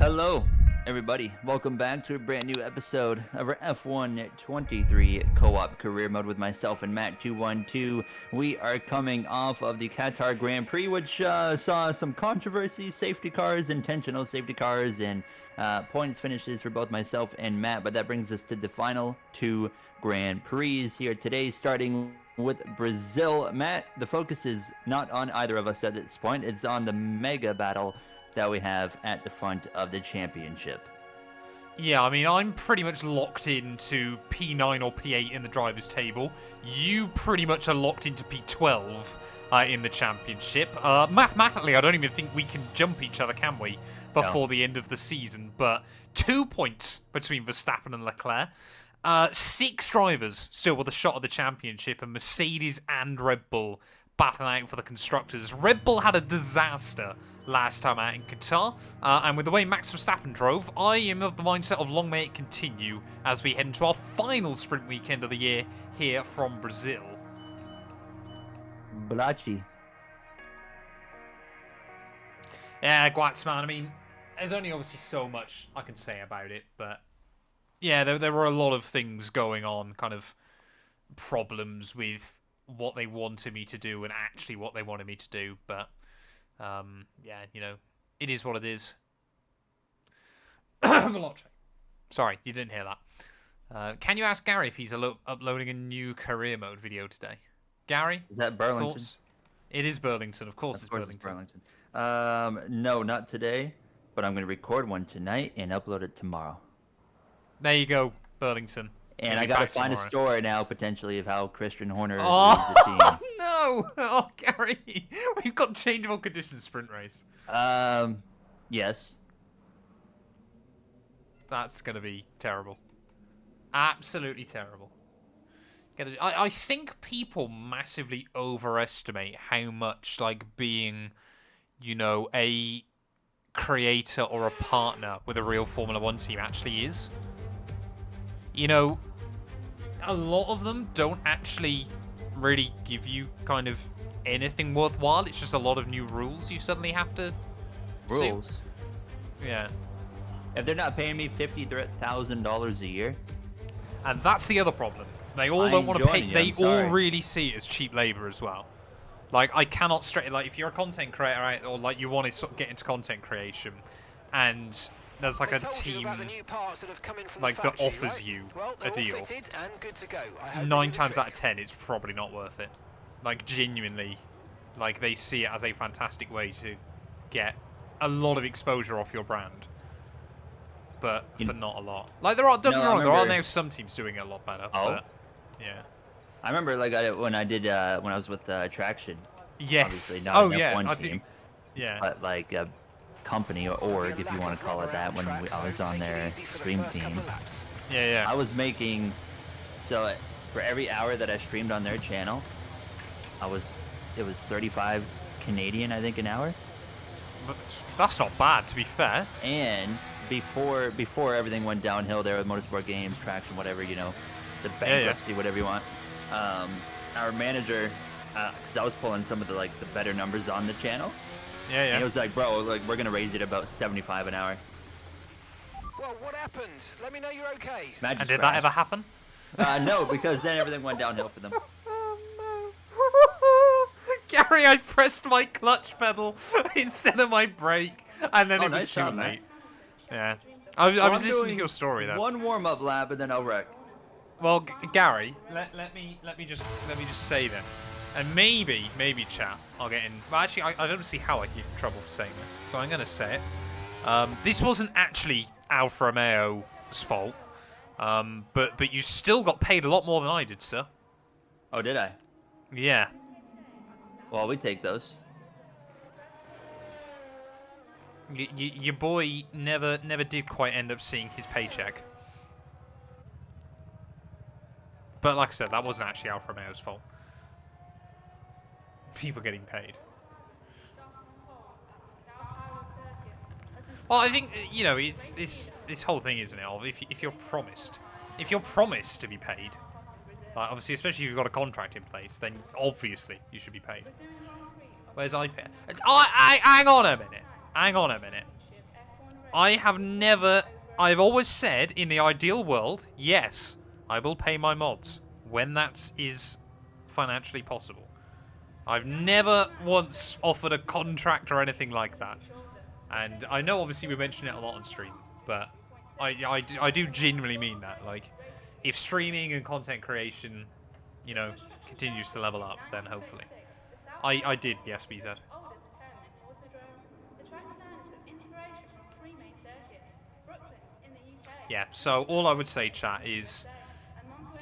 Hello, everybody. Welcome back to a brand new episode of our F1 23 co-op career mode with myself and Matt212. We are coming off of the Qatar Grand Prix, which saw some controversy, safety cars, intentional safety cars, and points finishes for both myself and Matt. But that brings us to the final two Grand Prix here today, starting with Brazil. Matt, the focus is not on either of us at this point. It's on the mega battle that we have at the front of the championship. Yeah, I mean, I'm pretty much locked into P9 or P8 in the driver's table. You pretty much are locked into P12 in the championship. Mathematically, I don't even think we can jump each other, can we, before the end of the season? But 2 points between Verstappen and Leclerc. 6 drivers still with a shot at the championship, and Mercedes and Red Bull battling out for the constructors. Red Bull had a disaster last time out in Qatar, and with the way Max Verstappen drove, I am of the mindset of long may it continue as we head into our final sprint weekend of the year here from Brazil. Balachi. Yeah, Guats, man. I mean, there's only obviously so much I can say about it, but yeah, there were a lot of things going on, kind of problems with what they wanted me to do and actually what they wanted me to do, but yeah, you know, it is what it is. Sorry, you didn't hear that. Can you ask Gary if he's uploading a new career mode video today? Gary? Is that Burlington? Thoughts? It is Burlington, of course. Of course it's Burlington. No, not today, but I'm going to record one tonight and upload it tomorrow. There you go, Burlington. And I got to find a story now, potentially, of how Christian Horner leads Oh, the team. no! Oh, Gary, we've got changeable conditions sprint race. Yes. That's going to be terrible. Absolutely terrible. I think people massively overestimate how much, like, being, you know, a creator or a partner with a real Formula One team actually is. You know, a lot of them don't actually really give you kind of anything worthwhile. It's just a lot of new rules you suddenly have to Rules? suit. Yeah. If they're not paying me $50,000 a year. And that's the other problem. They all don't want to pay. They all really see it as cheap labor as well. Like, I cannot straight. Like, if you're a content creator, right, or like you want to sort of get into content creation, and there's like a team like that offers you a deal, 9 times out of 10, it's probably not worth it. Like, genuinely, like they see it as a fantastic way to get a lot of exposure off your brand, but for not a lot. Like, there are, don't get me wrong, there are now some teams doing it a lot better. Oh. But, yeah. I remember, like, when I did when I was with Traction. Yes. Obviously not an F1 I team. think, yeah. But like a company or org, if you want to call it that, when I was on their stream team. Yeah. I was making, so for every hour that I streamed on their channel, it was 35 Canadian, I think, an hour. But that's not bad, to be fair. And before everything went downhill there with Motorsport Games, Traction, whatever, you know, the bankruptcy, whatever you want. Our manager, because I was pulling some of the better numbers on the channel. Yeah. And he was like, bro, like, we're gonna raise it about 75 an hour. Well, what happened? Let me know you're okay. And did that ever happen? No, because then everything went downhill for them. Gary, I pressed my clutch pedal instead of my brake, and then it was too late. Yeah. I was listening to your story though. One warm-up lap, and then I'll wreck. Well, Gary, let me just say then, and maybe chat, I'll get in. Well, actually, I don't see how I get in trouble for saying this, so I'm gonna say it. This wasn't actually Alfa Romeo's fault, but you still got paid a lot more than I did, sir. Oh, did I? Yeah. Well, we take those. Your boy never did quite end up seeing his paycheck. But like I said, that wasn't actually Alfa Romeo's fault. People getting paid. Well, I think, you know, it's this whole thing, isn't it? If you're promised to be paid, like, obviously, especially if you've got a contract in place, then obviously you should be paid. Where's iPad? Hang on a minute. I've always said, in the ideal world, yes, I will pay my mods when that is financially possible. I've never once offered a contract or anything like that. And I know, obviously, we mention it a lot on stream, but I do genuinely mean that. Like, if streaming and content creation, you know, continues to level up, then hopefully. I did, yes, BZ. Yeah, so all I would say, chat, is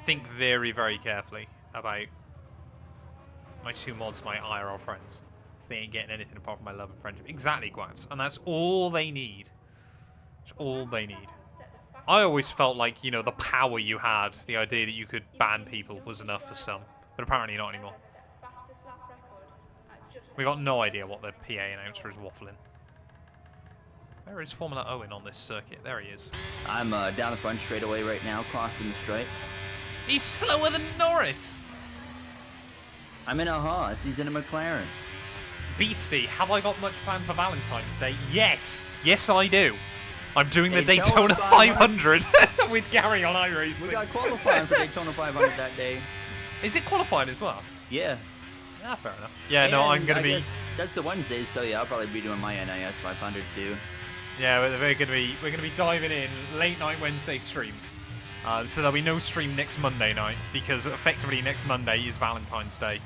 think very, very carefully about my two mods, my IRL friends. So they ain't getting anything apart from my love and friendship. Exactly, Gwans. And that's all they need. That's all they need. I always felt like, you know, the power you had, the idea that you could ban people was enough for some. But apparently not anymore. We got no idea what the PA announcer is waffling. Where is FormulaOwen on this circuit? There he is. I'm down the front straightaway right now, crossing the stripe. He's slower than Norris! I'm in a Haas. He's in a McLaren. Beastie, have I got much planned for Valentine's Day? Yes! Yes, I do. I'm doing the Daytona 500 with Gary on iRacing. We got qualifying for Daytona 500 that day. Is it qualified as well? Yeah. Yeah, fair enough. Yeah, no, I'm going to be... That's the Wednesday, so yeah, I'll probably be doing my NIS 500 too. Yeah, we're going to be diving in late night Wednesday stream. So there'll be no stream next Monday night, because effectively next Monday is Valentine's Day.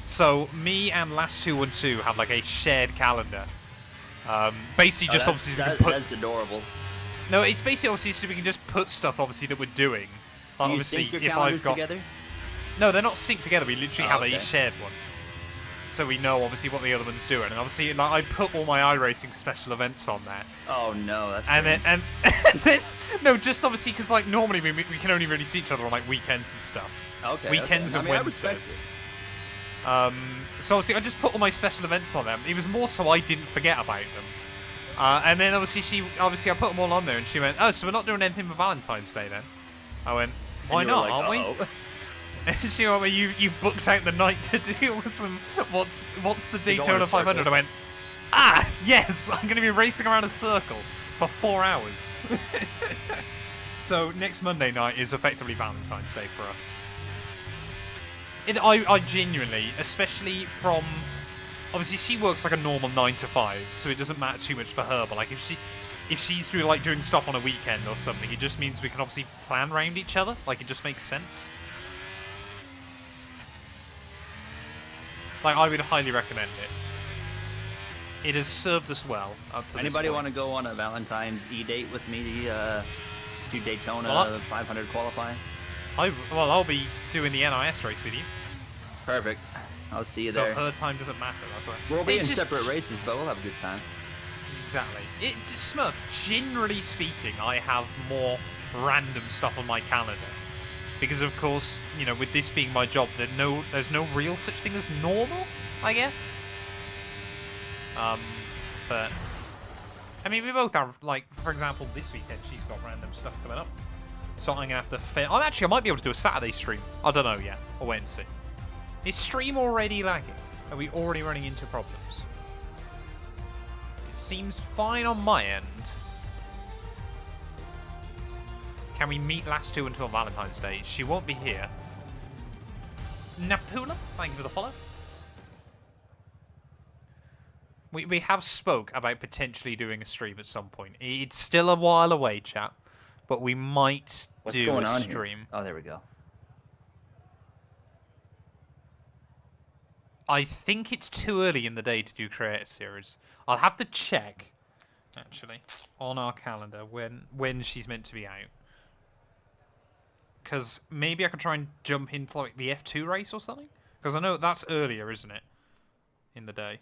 So me and Last 212 have like a shared calendar. Basically, just obviously we can put. That's adorable. No, it's basically obviously so we can just put stuff obviously that we're doing. Like, obviously, you sync your if calendars I've got. Together? No, they're not synced together. We literally have okay. a shared one. So we know obviously what the other one's doing, and obviously like, I put all my iRacing special events on there. Oh no, that's. And then no, just obviously because like normally we can only really see each other on like weekends and stuff. Okay. Weekends and Wednesdays. So obviously I just put all my special events on them. It was more so I didn't forget about them. And then obviously I put them all on there, and she went, "Oh, so we're not doing anything for Valentine's Day then?" I went, "Why not? Like, aren't we?" And she went, "Well, you've booked out the night to deal with some what's the Daytona 500?" I went, "Ah, yes, I'm going to be racing around a circle for 4 hours." So next Monday night is effectively Valentine's Day for us. I genuinely, especially from, obviously she works like a normal 9 to 5, so it doesn't matter too much for her. But like if she's doing stuff on a weekend or something, it just means we can obviously plan around each other. Like it just makes sense. Like I would highly recommend it. It has served us well up to Anybody this point. want to go on a Valentine's E-date with me to Daytona 500 qualify? I'll be doing the NIS race with you. Perfect. I'll see you so there. So her time doesn't matter, that's right. We'll be in separate races, but we'll have a good time. Exactly. Smurf, generally speaking, I have more random stuff on my calendar. Because, of course, you know, with this being my job, there's no real such thing as normal, I guess. But, I mean, we both have, like, for example, this weekend, she's got random stuff coming up. So I'm going to have to fit. I might be able to do a Saturday stream. I don't know yet. I'll wait and see. Is stream already lagging? Are we already running into problems? It seems fine on my end. Can we meet Last 2 until Valentine's Day? She won't be here. Napula, thank you for the follow. We have spoke about potentially doing a stream at some point. It's still a while away, chat. But we might do a stream. Here? Oh, there we go. I think it's too early in the day to do Creator Series. I'll have to check, actually, on our calendar when she's meant to be out. Because maybe I could try and jump into like the F2 race or something. Because I know that's earlier, isn't it? In the day.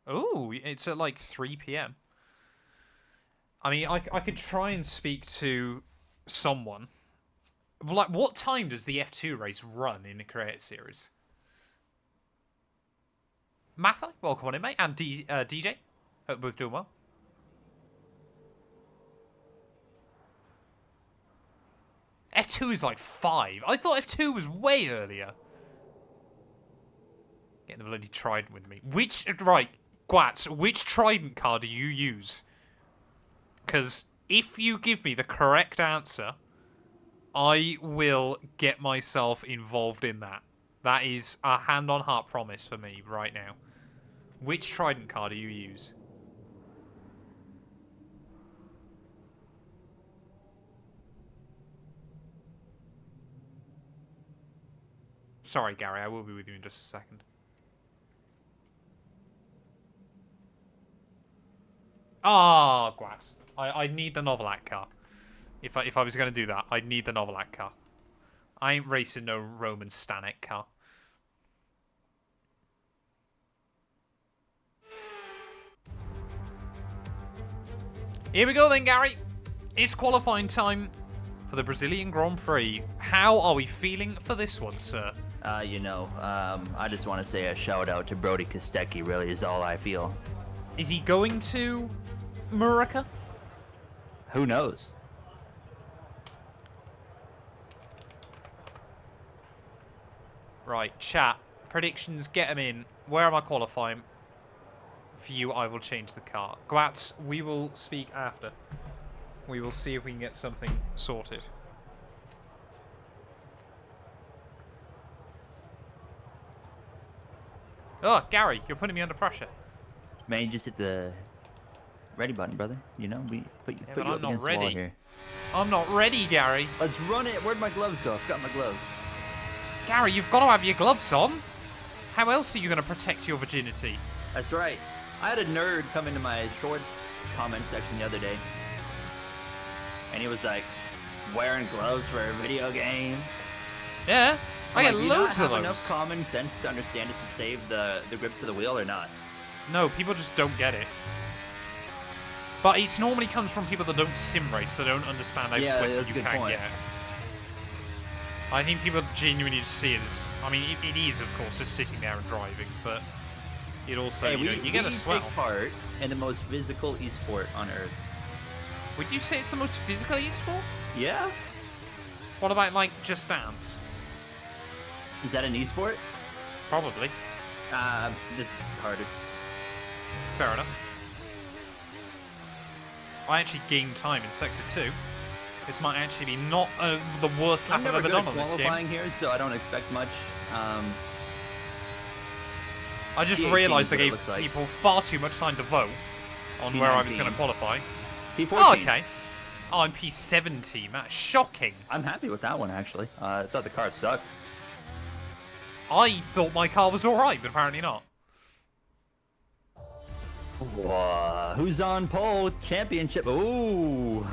Oh, it's at like 3 PM. I mean, I could try and speak to someone. Like, what time does the F2 race run in the Creator Series? Matha, welcome on in, mate. And DJ, hope both doing well. F2 is like 5. I thought F2 was way earlier. Get the bloody trident with me. Right, Gwats, which trident car do you use? Because if you give me the correct answer, I will get myself involved in that. That is a hand-on-heart promise for me right now. Which trident car do you use? Sorry, Gary, I will be with you in just a second. Ah, Glass. I need the Novelak car. If I was going to do that, I'd need the Novelak car. I ain't racing no Roman Stanek car. Here we go then, Gary. It's qualifying time for the Brazilian Grand Prix. How are we feeling for this one, sir? I just want to say a shout out to Brody Kostecki, really, is all I feel. Is he going to Murica? Who knows? Right, chat. Predictions, get them in. Where am I qualifying? For you, I will change the car. Gwats, we will speak after. We will see if we can get something sorted. Oh, Gary, you're putting me under pressure. Man, you just hit the ready button, brother. You know, we put you but up I'm not against the wall ready. here. I'm not ready, Gary. Let's run it. Where'd my gloves go? I forgot my gloves. Gary, you've got to have your gloves on. How else are you going to protect your virginity? That's right. I had a nerd come into my shorts comment section the other day, and he was like, wearing gloves for a video game. Yeah, I get Do you loads not of have those. enough common sense to understand it's to save the grips of the wheel or not? No, people just don't get it. But it normally comes from people that don't sim race, that don't understand how sweaty that's a you good can point. get. I think people genuinely just see it as... I mean, it is, of course, just sitting there and driving, but it also, Hey, you get a swell. take part in the most physical esport on Earth. Would you say it's the most physical esport? Yeah? What about, like, Just Dance? Is that an esport? Probably. This is harder. Fair enough. I actually gained time in Sector 2. This might actually be not the worst lap I'm I've never ever good done at on this game. qualifying here, so I don't expect much. I just P18 realised I is what it gave looks like. people far too much time to vote on where I was P19. going to qualify. P14. Oh, okay. Oh, I'm P17. That's shocking. I'm happy with that one, actually. I thought the car sucked. I thought my car was alright, but apparently not. Whoa, who's on pole? Championship. Ooh.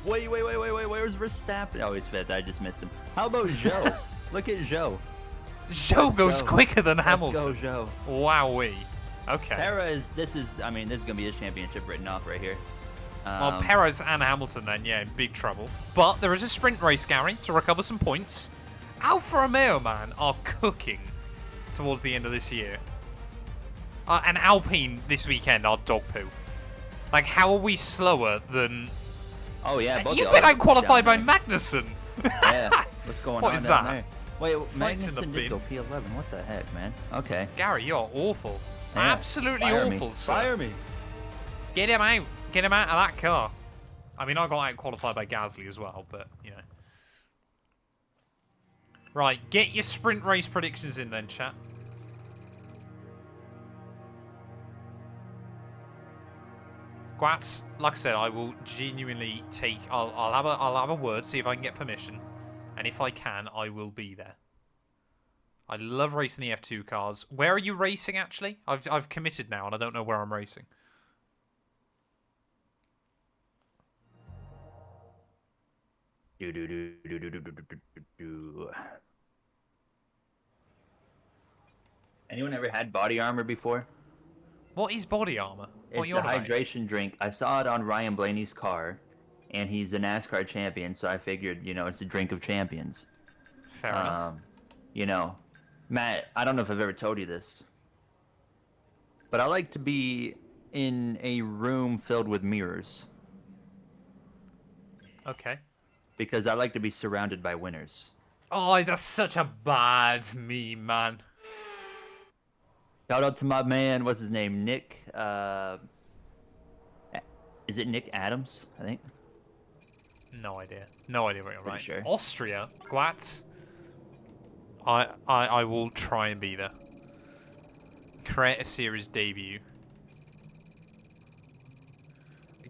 Wait. Where's Verstappen? Oh, he's fifth. I just missed him. How about Joe? Look at Joe. Joe Let's goes go. quicker than Let's Hamilton. go, Joe. Wowee. Okay. Perez, this is going to be his championship written off right here. Well, Perez and Hamilton then, yeah, in big trouble. But there is a sprint race, Gary, to recover some points. Alfa Romeo, man, are cooking towards the end of this year. And Alpine this weekend are dog poo. Like, how are we slower than... Oh, yeah. both You've the been others out-qualified by down there. Magnussen. Yeah. What's going What on is down that? there? Wait, Sights in the Magnussen bin. did go P11. What the heck, man? Okay. Gary, you're awful. Yeah. Absolutely Fire awful, me. sir. Fire me. Get him out. Get him out of that car. I mean, I got out-qualified by Gasly as well, but, you know. Right, get your sprint race predictions in then, chat. Gwats, like I said, I will genuinely take... I'll have a word, see if I can get permission. And if I can, I will be there. I love racing the F2 cars. Where are you racing, actually? I've committed now, and I don't know where I'm racing. Anyone ever had body armor before? What is body armor? What are It's you a on about? hydration drink. I saw it on Ryan Blaney's car, and he's a NASCAR champion, so I figured, it's a drink of champions. Fair enough. Matt, I don't know if I've ever told you this, but I like to be in a room filled with mirrors Okay. because I like to be surrounded by winners. Oh, that's such a bad meme, man. Shout out to my man, what's his name? Nick. Is it Nick Adams? I think. No idea. No idea what you're Pretty right. sure. Austria, Graz. I will try and be there. Create a series debut.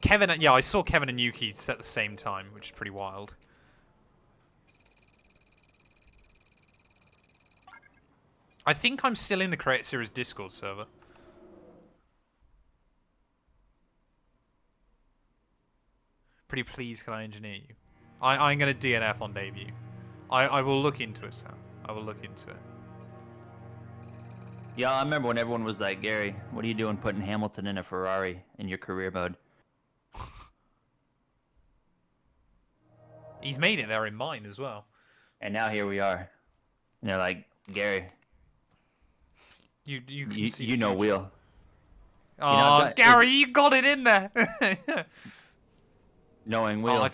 Kevin, yeah, I saw Kevin and Yuki at the same time, which is pretty wild. I think I'm still in the Create Series Discord server. Pretty please, can I engineer you? I'm going to DNF on debut. I will look into it, Sam. I will look into it. Yeah, I remember when everyone was like, Gary, what are you doing putting Hamilton in a Ferrari in your career mode? He's made it there in mine as well. And now here we are. And they're like, Gary, You can see you know Wheel. Oh, Gary, you got it in there. Knowing Wheel.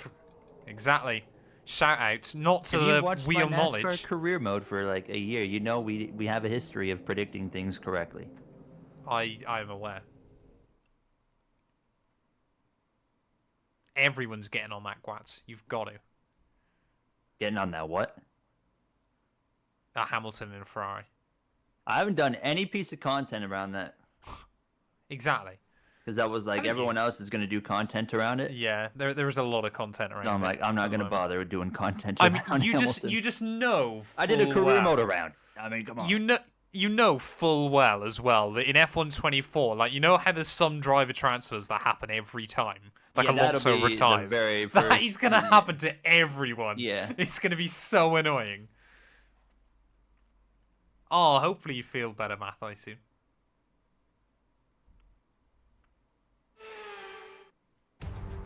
Exactly. Shout out, not to If the you've watched Wheel my knowledge. NASCAR career mode for like a year, you know we have a history of predicting things correctly. I'm aware. Everyone's getting on that Gwatz. You've got to. Getting on that what? A Hamilton and a Ferrari. I haven't done any piece of content around that. Exactly. Because that was like Haven't everyone else is going to do content around it. Yeah, there is a lot of content around. So I'm it like, I'm not at the going to moment. bother with doing content I around mean, Hamilton. you just know. I did a full career well. mode around. I mean, come on. You know full well as well that in F124, like, you know how there's some driver transfers that happen every time, like Yeah, that'll Alonso be the retires. very That is first- gonna happen to everyone. Yeah. It's gonna be so annoying. Oh, hopefully you feel better, Mathai, soon.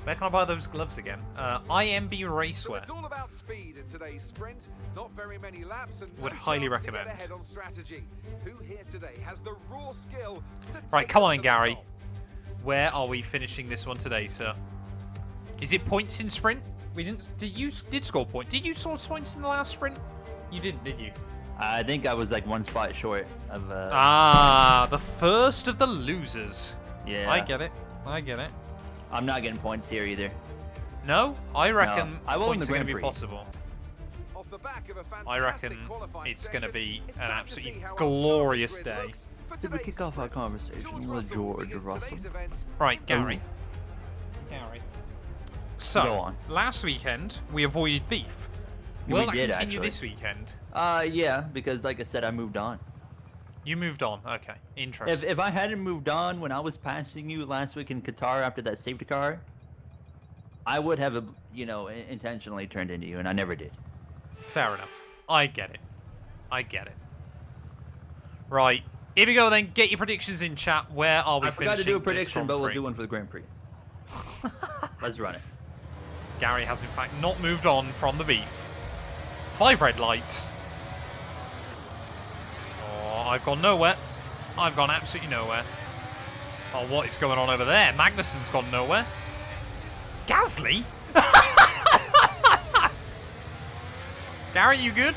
Where can I buy those gloves again? IMB So Racewear. it's all about speed in today's sprint. Not very many laps and Would no highly chance to recommend. get ahead on strategy. Who here today has the raw skill to Right, take come it on, to the Gary. top? Where are we finishing this one today, sir? Is it points in sprint? We didn't. Did score points? Did you score points in the last sprint? You didn't, did you? I think I was like one spot short of. The first of the losers. Yeah. I get it. I get it. I'm not getting points here either. No, I reckon I will in points the are going to Grand be Prix. possible. Off the back of a I fantastic reckon qualifying it's going to session, be it's an time to absolutely see how our glorious starting grid day. looks for Did we today's kick off our sprint. conversation with George begins Russell? today's event. Right, Gary. Gary. So, Go on. last weekend we avoided beef. We Will that did, continue actually. this weekend? Yeah, because like I said, I moved on. You moved on. Okay, interesting. If I hadn't moved on when I was passing you last week in Qatar after that safety car, I would have, intentionally turned into you, and I never did. Fair enough. I get it. I get it. Right. Here we go then. Get your predictions in chat. Where are we I forgot to finishing do a this prediction, Grand but we'll Prix? do one for the Grand Prix. Let's run it. Gary has in fact not moved on from the beef. 5 red lights. Oh, I've gone nowhere. I've gone absolutely nowhere. Oh, what is going on over there? Magnussen's gone nowhere. Gasly? Gary, you good?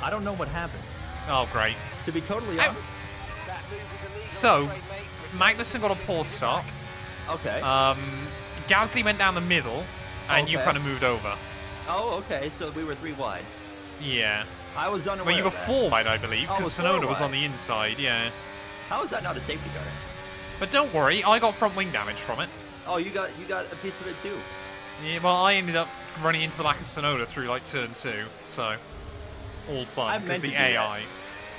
I don't know what happened. Oh, great. To be totally Ow. honest. That move was illegal, So, I'm afraid, mate. Magnussen got a poor start. Okay. Gasly went down the middle, and you Okay. kind of moved over. Oh, okay. So we were 3 wide. Yeah. I was unaware Well, you were of that. 4 wide, I believe, Oh, because it was 4 Sonoda was wide. on the inside, yeah. How is that not a safety car? But don't worry, I got front wing damage from it. Oh, you got a piece of it too. Yeah, well, I ended up running into the back of Sonoda through, like, turn 2, so all I fun, because meant the to do that. AI,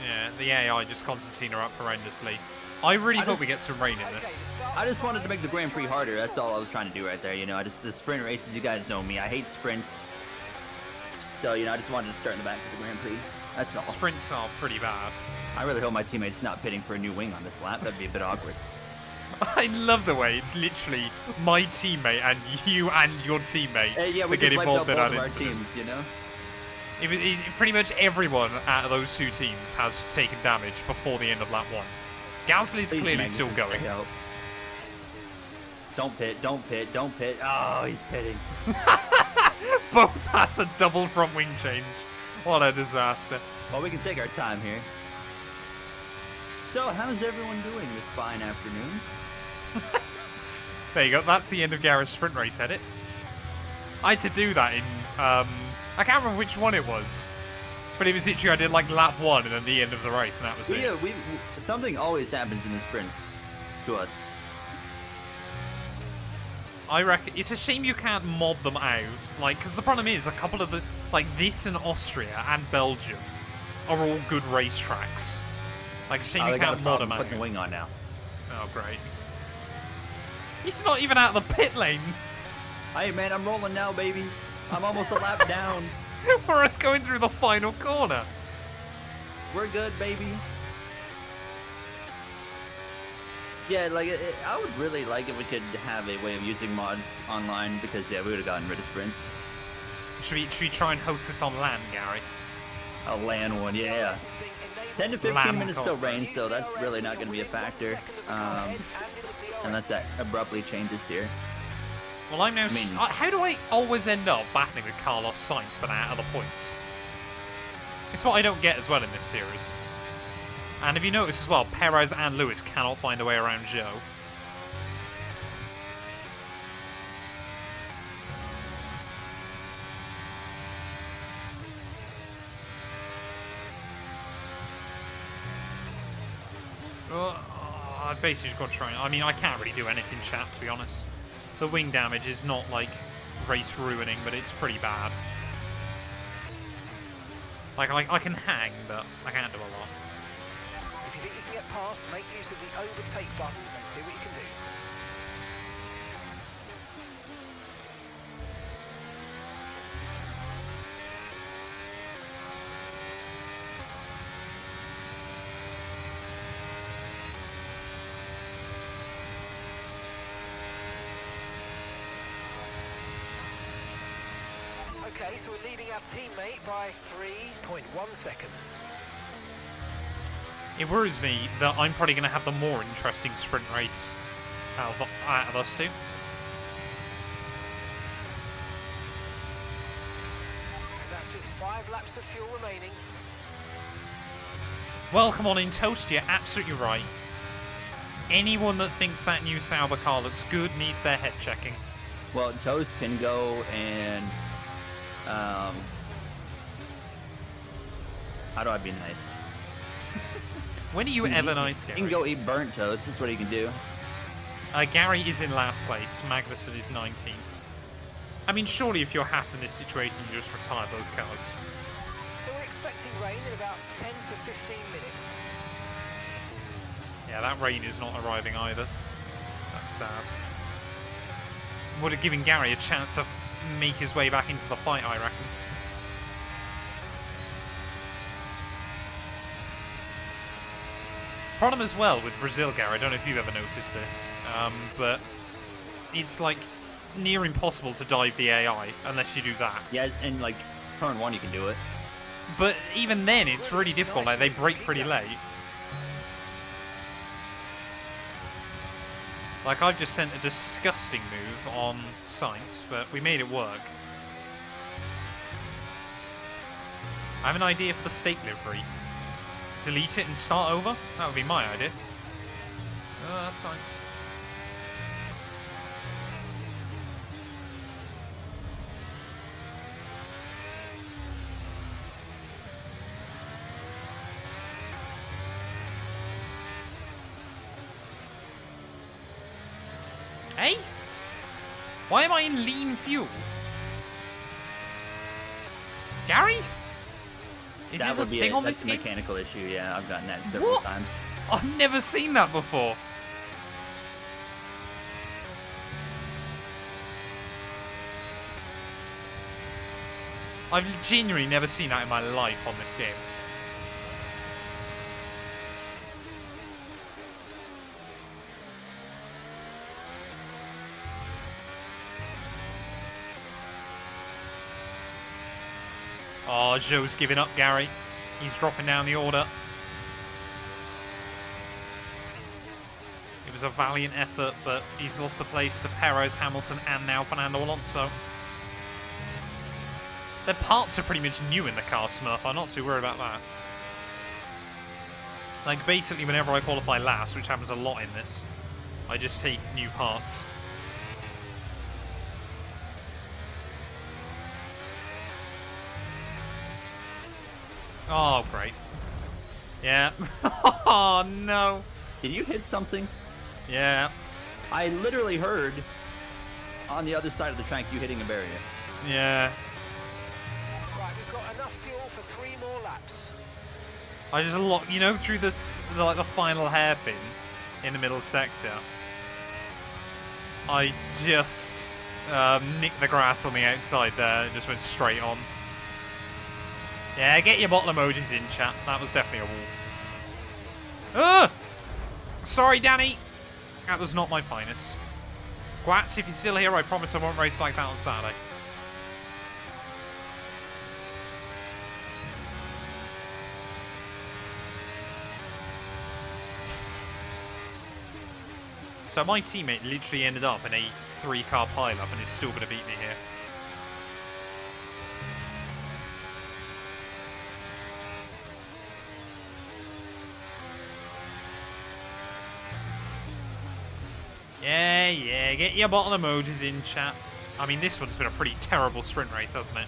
yeah, the AI just concertina up horrendously. I really I hope we just- get some rain in Okay, this. the start I of just the wanted to race make the Grand Prix is harder. That's all I was trying to do right there. The sprint races. You guys know me. I hate sprints. So I just wanted to start in the back of the Grand Prix. That's all. Sprints are pretty bad. I really hope my teammate's not pitting for a new wing on this lap. That'd be a bit awkward. I love the way it's literally my teammate and you and your teammate Yeah, we that get just wiped out involved in both that of our incident. teams. Pretty much everyone out of those 2 teams has taken damage before the end of lap 1. Gasly's Please, clearly Magnussen, still going. stay out. Don't pit. Don't pit. Don't pit. Oh, he's pitting. Both has a double front wing change. What a disaster. Well, we can take our time here. So, how's everyone doing this fine afternoon? There you go. That's the end of Garrett's sprint race edit. I had to do that in, I can't remember which one it was. But it was literally, I did like lap 1 and then the end of the race, and that was it. Yeah, something always happens in the sprints to us. I reckon it's a shame you can't mod them out. Like, because the problem is, a couple of the, like this and Austria and Belgium are all good racetracks. Like, shame you can't mod them out. Putting the wing on now. Oh, great. He's not even out of the pit lane. Hey, man, I'm rolling now, baby. I'm almost a lap down. We're going through the final corner. We're good, baby. Yeah, like, I would really like if we could have a way of using mods online, because, yeah, we would have gotten rid of sprints. Should we try and host this on land, Gary? A LAN one, yeah. 10 to 15 LAN minutes till rain, so that's really not going to be a factor. Unless that abruptly changes here. Well, I'm now... how do I always end up battling with Carlos Sainz but out of the points? It's what I don't get as well in this series. And if you notice as well, Perez and Lewis cannot find a way around Joe. I basically just got to try. I mean, I can't really do anything, chat, to be honest. The wing damage is not, like, race ruining, but it's pretty bad. Like, I can hang, but I can't do a lot. If you think you can get past, make use of the overtake button and see what you can do. Okay, so we're leading our teammate by 3.1 seconds. It worries me that I'm probably going to have the more interesting sprint race out of us two. And that's just 5 laps of fuel remaining. Well, come on in, Toast, you're absolutely right. Anyone that thinks that new Sauber car looks good needs their head checking. Well, Toast can go and... how do I be nice? When are you ever nice, Gary? He can go eat burnt toast. That's what he can do. Gary is in last place. Magnussen is 19th. I mean, surely if you're Haas in this situation, you just retire both cars. So we're expecting rain in about 10 to 15 minutes. Yeah, that rain is not arriving either. That's sad. Would have given Gary a chance to make his way back into the fight, I reckon. Problem as well with Brazil, Gary, I don't know if you've ever noticed this, but it's like near impossible to dive the AI unless you do that. Yeah, and like turn 1 you can do it. But even then, it's really difficult. Like, they break pretty late. Like, I've just sent a disgusting move on Sainz, but we made it work. I have an idea for the steak livery. Delete it and start over? That would be my idea. Sainz. Hey? Why am I in lean fuel? Gary? Is That this a would be thing on that's this a game? mechanical issue, yeah. I've gotten that several What? times. I've never seen that before. I've genuinely never seen that in my life on this game. Oh, Joe's giving up, Gary. He's dropping down the order. It was a valiant effort, but he's lost the place to Perez, Hamilton, and now Fernando Alonso. Their parts are pretty much new in the car, Smurf. I'm not too worried about that. Like, basically, whenever I qualify last, which happens a lot in this, I just take new parts. Oh, great. Yeah. Oh, no. Did you hit something? Yeah. I literally heard on the other side of the track you hitting a barrier. Yeah. Right, we've got enough fuel for 3 more laps. I just lock, you know, through this, like the final hairpin in the middle sector. I just nicked the grass on the outside there and just went straight on. Yeah, get your bottle emojis in, chat. That was definitely a wall. Ugh! Sorry, Danny. That was not my finest. Gwats, if you're still here, I promise I won't race like that on Saturday. So my teammate literally ended up in a 3-car pileup and is still going to beat me here. Yeah, get your bottle emojis in, chat. I mean, this one's been a pretty terrible sprint race, hasn't it?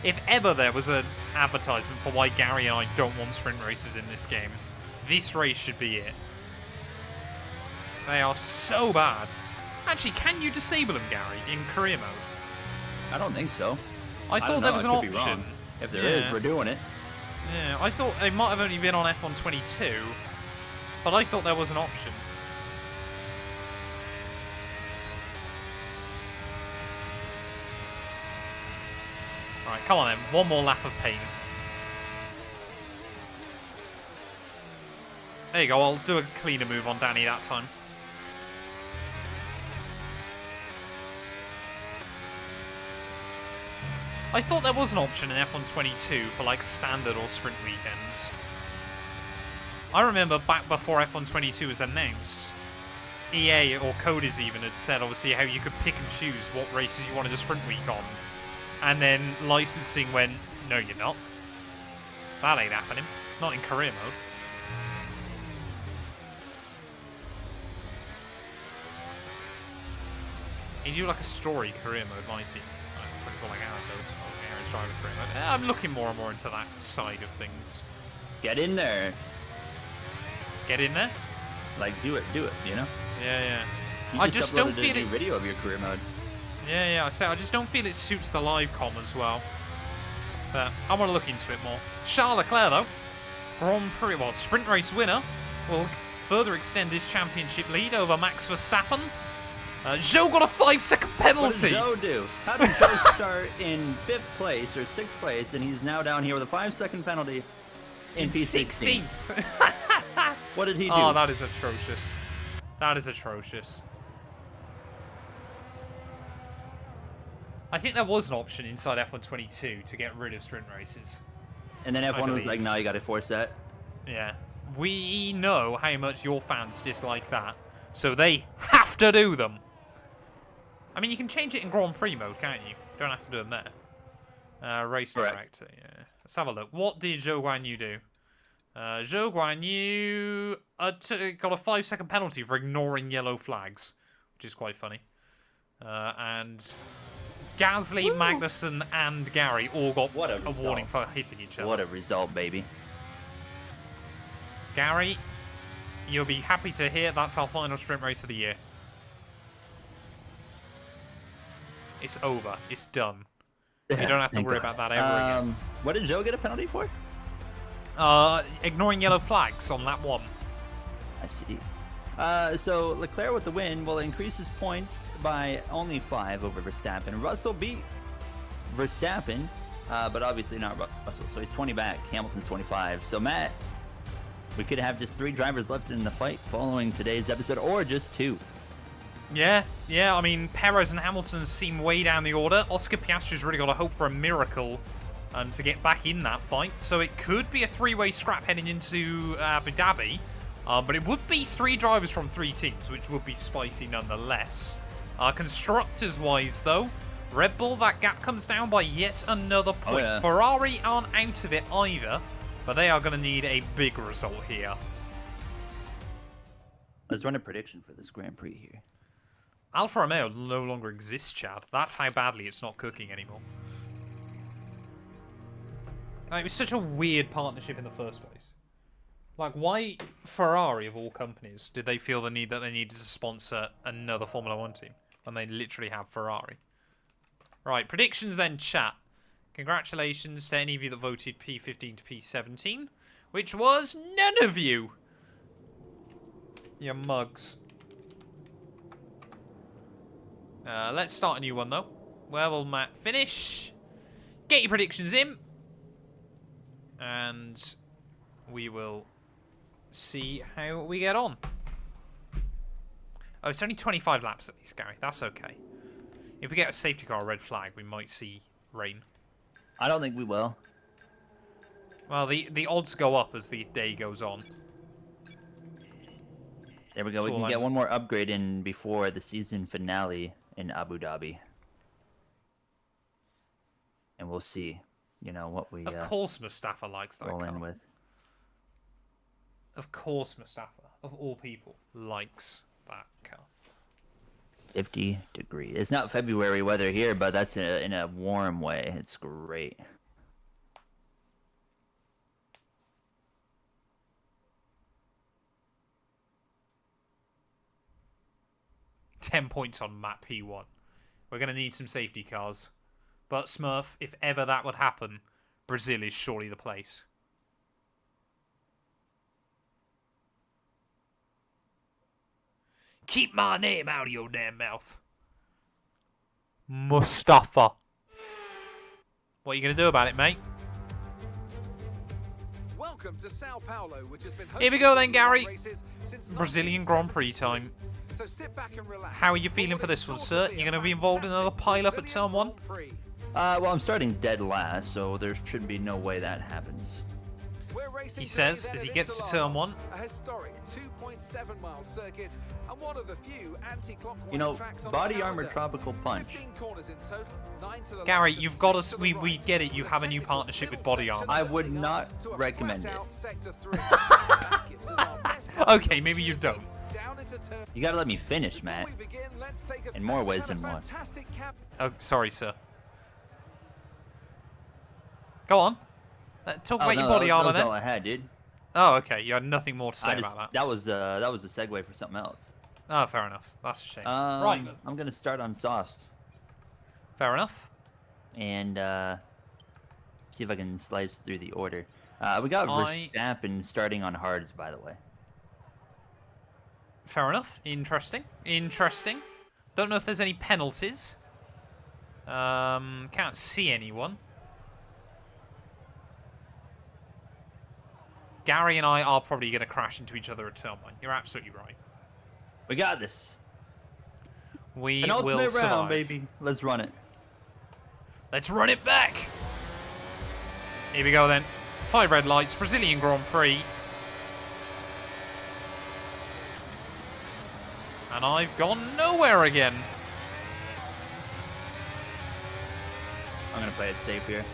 If ever there was an advertisement for why Gary and I don't want sprint races in this game, this race should be it. They are so bad. Actually, can you disable them, Gary, in career mode? I don't think so. I thought there was an I could be option. wrong. If there is, we're doing it. Yeah, I thought they might have only been on F122, but I thought there was an option. Right, come on then. One more lap of pain. There you go. I'll do a cleaner move on Danny that time. I thought there was an option in F122 for like standard or sprint weekends. I remember back before F122 was announced, EA or coders even had said obviously how you could pick and choose what races you wanted a sprint week on. And then licensing went, no you're not. That ain't happening. Not in career mode. You do like a story career mode, might he? Pretty cool like Aaron does. Okay, Aaron's driving career mode. I'm looking more and more into that side of things. Get in there. Get in there? Like, do it, you know? Yeah. You I just don't uploaded feel a new it. video of your career mode. Yeah, I just don't feel it suits the live com as well. But I want to look into it more. Charles Leclerc, though, Grand Prix, well, sprint race winner, will further extend his championship lead over Max Verstappen. Zhou got a 5-second penalty. What did Zhou do? How did Zhou start in 5th place or 6th place, and he's now down here with a 5-second penalty in P16? 16th. What did he do? Oh, that is atrocious. That is atrocious. I think there was an option inside F122 to get rid of sprint races. And then F1 was believe. like, no, you got to force that. Yeah. We know how much your fans dislike that, so they have to do them. I mean, you can change it in Grand Prix mode, can't you? You don't have to do them there. Race Correct. director, yeah. Let's have a look. What did Zhou Guanyu do? Zhou Guanyu got a 5-second penalty for ignoring yellow flags, which is quite funny. And Gasly, Magnussen, and Gary all got a warning for hitting each other. What a result, baby. Gary, you'll be happy to hear that's our final sprint race of the year. It's over. It's done. You don't have to worry about that ever again. What did Zhou get a penalty for? Ignoring yellow flags on lap 1. I see. So Leclerc with the win will increase his points by only 5 over Verstappen. Russell beat Verstappen, but obviously not Russell. So he's 20 back. Hamilton's 25. So Matt, we could have just 3 drivers left in the fight following today's episode, or just 2. Yeah. I mean, Perez and Hamilton seem way down the order. Oscar Piastri's really got to hope for a miracle to get back in that fight. So it could be a 3-way scrap heading into Abu Dhabi. But it would be 3 drivers from 3 teams, which would be spicy nonetheless. Constructors-wise, though, Red Bull, that gap comes down by yet another point. Oh, yeah. Ferrari aren't out of it either, but they are going to need a big result here. Let's run a prediction for this Grand Prix here. Alfa Romeo no longer exists, Chad. That's how badly it's not cooking anymore. Like, it was such a weird partnership in the first place. Like, why Ferrari, of all companies, did they feel the need that they needed to sponsor another Formula 1 team when they literally have Ferrari? Right, predictions then, chat. Congratulations to any of you that voted P15 to P17, which was none of you. You mugs. Let's start a new one, though. Where will Matt finish? Get your predictions in. And we will see how we get on. Oh, it's only 25 laps at least, Gary. That's okay. If we get a safety car or red flag, we might see rain. I don't think we will. Well, the odds go up as the day goes on. There we go. We can get one more upgrade in before the season finale in Abu Dhabi. And we'll see, you know, what we Of course Mustafa likes that roll car. in with. Of course Mustafa, of all people, likes that car. 50 degrees. It's not February weather here, but that's in a warm way. It's great. $10 points on map P1. We're going to need some safety cars. But Smurf, if ever that would happen, Brazil is surely the place. Keep my name out of your damn mouth. Mustafa. What are you going to do about it, mate? Welcome to Sao Paulo, which has been Here we go then, hosting Gary. races since Brazilian Grand Prix 1977. time. So sit back and relax. How are you feeling for this one, sir? You're going to be involved in another pile-up at turn 1? Well, I'm starting dead last, so there should be no way that happens. He says as he gets to turn 1. A historic 2.7-mile circuit and one of the few anti-clockwise You know, tracks on body the armor calendar. tropical punch. 15 corners in total, 9 to the Gary, left, you've got 6 us. to the We right. get it. You have a new partnership with Body Armor. I would not recommend it. Okay, maybe you don't. You gotta let me finish, Matt. In more ways than one. Oh, sorry, sir. Go on. Talk about your body armor that was then. all I had, dude. Oh, okay. You had nothing more to say about that. That was a segue for something else. Oh, fair enough. That's a shame. Right. I'm gonna start on softs Fair enough. and see if I can slice through the order. We got Verstappen starting on hards, by the way. Fair enough. Interesting. Interesting. Don't know if there's any penalties. Can't see anyone. Gary and I are probably going to crash into each other at turn 1. You're absolutely right. We got this. We An will ultimate survive. round, baby. Let's run it. Let's run it back. Here we go then. 5 red lights, Brazilian Grand Prix. And I've gone nowhere again. I'm gonna play it safe here.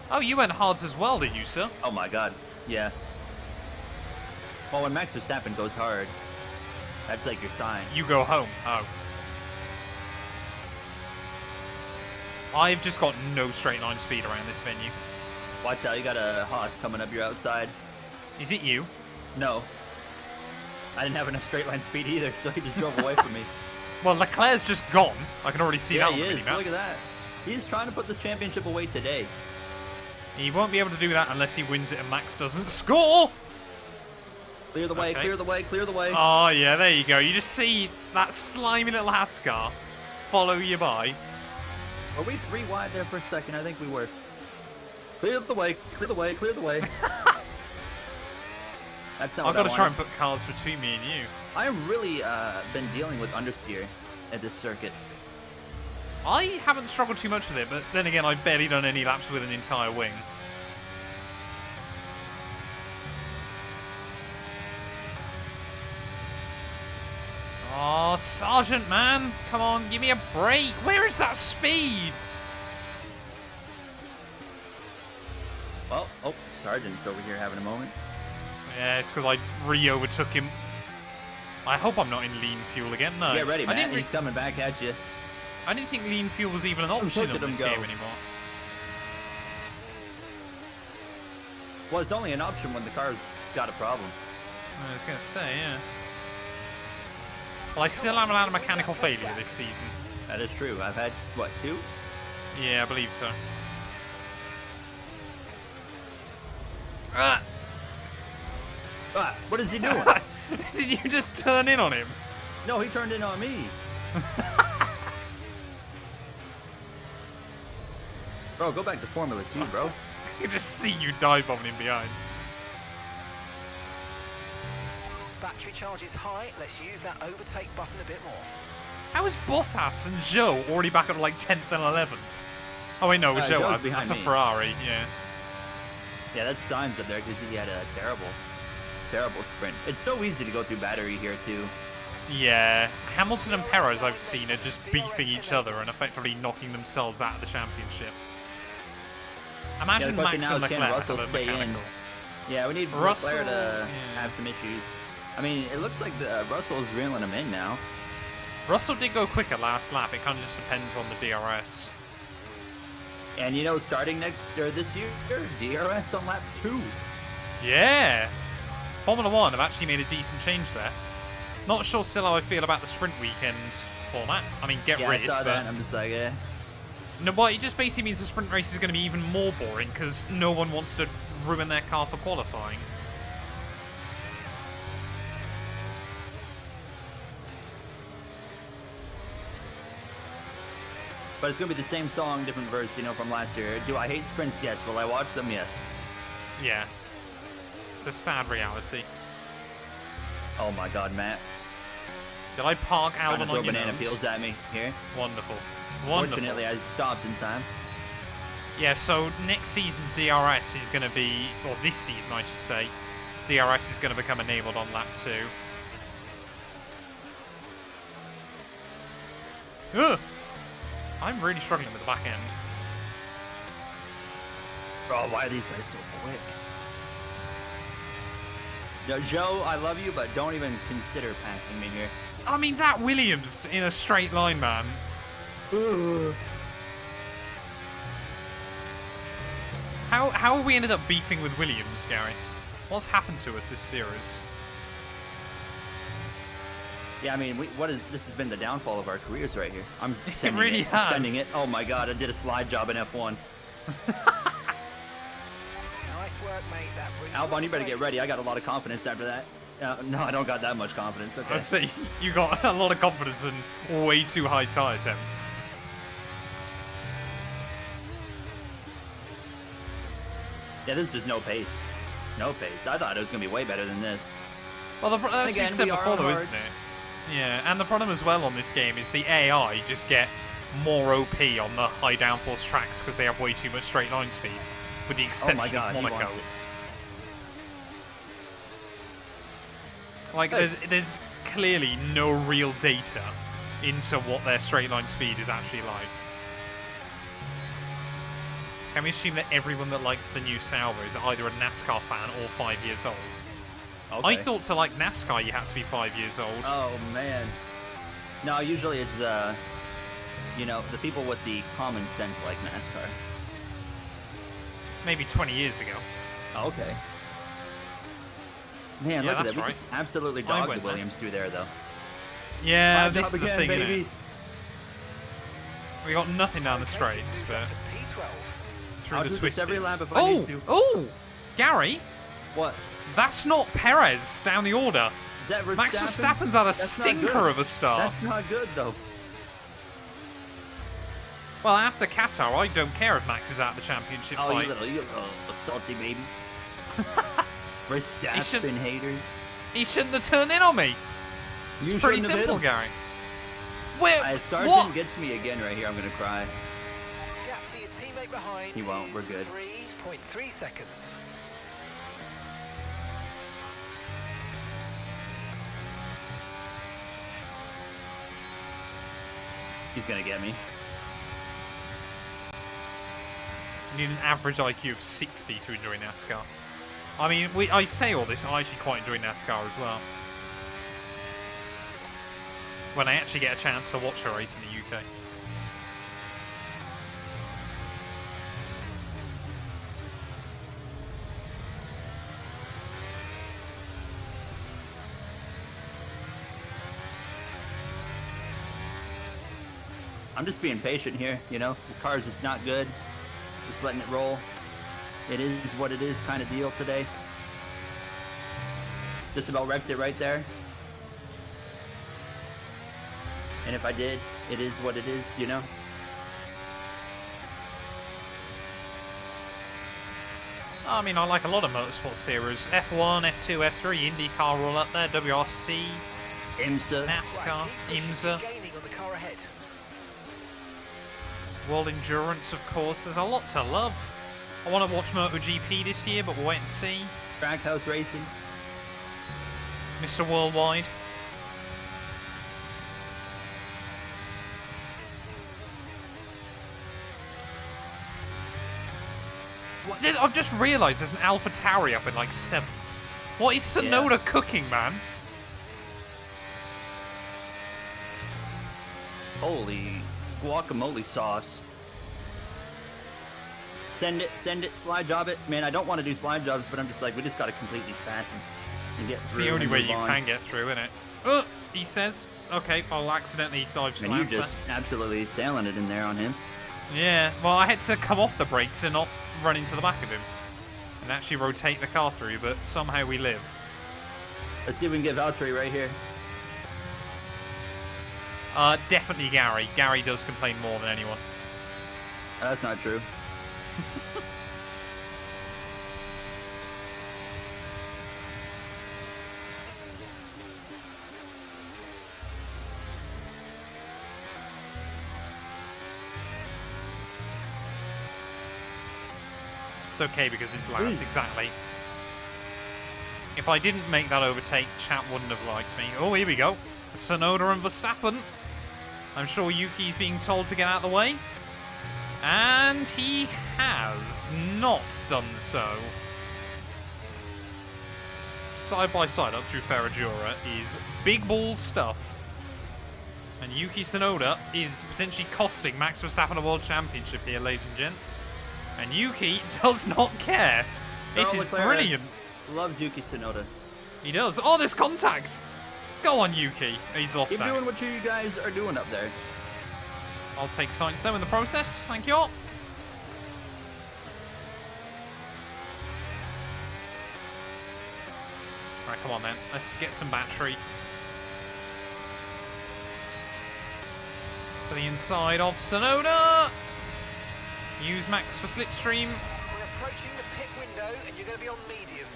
Oh, you went hards as well, did you, sir? Oh my god. Yeah. Well, when Max Verstappen goes hard, that's like your sign. You go home. Oh. I've just got no straight line speed around this venue. Watch out, you got a Haas coming up your outside. Is it you? No. I didn't have enough straight line speed either, so he just drove away from me. Well, Leclerc's just gone. I can already see Yeah, that on he the is. mini-map. Look at that. He's trying to put this championship away today. He won't be able to do that unless he wins it and Max doesn't score. Clear the way, Okay. clear the way, clear the way. Oh, yeah, there you go. You just see that slimy little Haas car follow you by. Were we 3 wide there for a second? I think we were. Clear the way, clear the way, clear the way. That's not I've what got to I try and wanted. put cars between me and you. I've really been dealing with understeer at this circuit. I haven't struggled too much with it, but then again, I've barely done any laps with an entire wing. Oh, Sergeant, man. Come on, give me a break. Where is that speed? Well, oh, Sergeant's over here having a moment. Yeah, it's because I re-overtook him. I hope I'm not in lean fuel again. No. Get ready, I Matt. didn't, He's coming back at you. I didn't think lean fuel was even an option look in at him this go. game anymore. Well, it's only an option when the car's got a problem. I was going to say, yeah. Well, I still haven't had a mechanical failure this season. That is true. I've had, what, 2? Yeah, I believe so. Ah! Ah, what is he doing? Did you just turn in on him? No, he turned in on me. Bro, go back to Formula 2, bro. I can just see you dive bombing him behind. Battery charge is high. Let's use that overtake button a bit more. How is Bottas and Joe already back up to like 10th and 11th? Oh wait, no, Joe Joe's has. behind That's a me. Ferrari, yeah. Yeah, that's Sainz up there because he had a terrible sprint. It's so easy to go through battery here, too. Yeah, Hamilton and Perez I've seen are just beefing each other and effectively knocking themselves out of the championship. Imagine the question Max now and is, can Leclerc Russell have a stay in? mechanical. Yeah, we need Russell, Leclerc to yeah. have some issues. I mean, it looks like Russell's reeling him in now. Russell did go quicker last lap. It kind of just depends on the DRS. And you know, starting this year, DRS on lap 2. Yeah. Formula 1 have actually made a decent change there. Not sure still how I feel about the sprint weekend format. I mean, get Yeah, rid. I saw but that and I'm just like, eh. No, but it just basically means the sprint race is going to be even more boring because no one wants to ruin their car for qualifying. But it's going to be the same song, different verse, you know, from last year. Do I hate sprints? Yes. Will I watch them? Yes. Yeah. It's a sad reality. Oh my god, Matt. Did I park Trying to Albon throw on your banana nose? peels at me here. Wonderful. Wonderful. Fortunately, I stopped in time. Yeah, so next season DRS is going to be, or this season I should say, DRS is going to become enabled on lap 2. Ugh! I'm really struggling with the back end. Bro, why are these guys so quick? No, Joe, I love you, but don't even consider passing me here. I mean, that Williams in a straight line, man. How have we ended up beefing with Williams, Gary? What's happened to us this series? Yeah, I mean, this has been the downfall of our careers right here. I'm sending really it. has. Sending it. Oh my god, I did a slide job in F1. Nice work, mate. That brings Albon, you better get ready. I got a lot of confidence after that. No, I don't got that much confidence. Okay. I see. You got a lot of confidence and way too high tyre temps. Yeah, this is just no pace. No pace. I thought it was going to be way better than this. Well, that's what Again, we said we are before, though, on isn't hards. it? Yeah, and the problem as well on this game is the AI just get more OP on the high downforce tracks because they have way too much straight line speed, with the Oh exception my god, of he Monaco. wants it. Like, Hey. there's clearly no real data into what their straight line speed is actually like. Can we assume that everyone that likes the new Sauber is either a NASCAR fan or 5 years old? Okay. I thought to like NASCAR you had to be 5 years old. Oh man. No, usually it's you know, the people with the common sense like NASCAR. Maybe 20 years ago. Oh, okay. Man, Yeah, look at that's that. We right. just absolutely I dogged went the there. Williams through there, though. Yeah, Slide this job is the again, thing, baby. We got nothing down the straights, Move but up to P12. through I'll the do this twisties. every lap if I need to. Oh, Gary, What? that's not Perez down the order. Is that Verstappen? Max Verstappen's had a That's not stinker good. of a start. That's not good, though. Well, after Qatar, I don't care if Max is out of the championship Oh, fight. you little salty baby. He should- Verstappen hater. He shouldn't have turned in on me. It's You pretty shouldn't have hit simple, him. Gary. Where? If Sargent What? gets me again right here, I'm gonna cry. Gap to your teammate behind. He won't, is we're good. 3.3 seconds. He's gonna get me. You need an average IQ of 60 to enjoy NASCAR. I mean, I say all this, I actually quite enjoy NASCAR as well. when I actually get a chance to watch a race in the UK. I'm just being patient here, you know? The car's just not good. Just letting it roll. It is what it is kind of deal today. Just about wrecked it right there. And if I did, it is what it is, you know? I mean, I like a lot of motorsport series. F1, F2, F3, IndyCar all up there, WRC, IMSA. NASCAR, Keep IMSA, gaining on the car ahead. World Endurance, of course. There's a lot to love. I want to watch MotoGP this year, but we'll wait and see. Trackhouse racing. Mr. Worldwide. I've just realised there's an Alpha Tauri up in like 7th. What is Sonoda cooking, man? Holy guacamole sauce. Send it, slide job it. Man, I don't want to do slide jobs, but I'm just like, we just got to complete these passes and get It's through. the only and way move you on. can get through, isn't it? He says. Okay, I'll accidentally dive And you glance just absolutely sailing it in there on him. there. Yeah, well, I had to come off the brakes and not run into the back of him. And actually rotate the car through, but somehow we live. Let's see if we can get Valtteri right here. Definitely Gary. Gary does complain more than anyone. That's not true. It's okay because it's Lance, exactly. If I didn't make that overtake, chat wouldn't have liked me. Oh, here we go. Sonoda and Verstappen. I'm sure Yuki's being told to get out of the way. And he has not done so. Side by side up through Ferragura is big ball stuff. And Yuki Tsunoda is potentially costing Max Verstappen a world championship here, ladies and gents. And Yuki does not care. This Charles is Leclerc brilliant. Loves Yuki Tsunoda. He does. Oh, there's contact. Go on, Yuki. He's lost Keep out. doing what you guys are doing up there. I'll take science though in the process. Thank you all. Right, come on then. Let's get some battery. To the inside of Sonoda. Use Max for slipstream. We're approaching the pit window and you're going to be on mediums.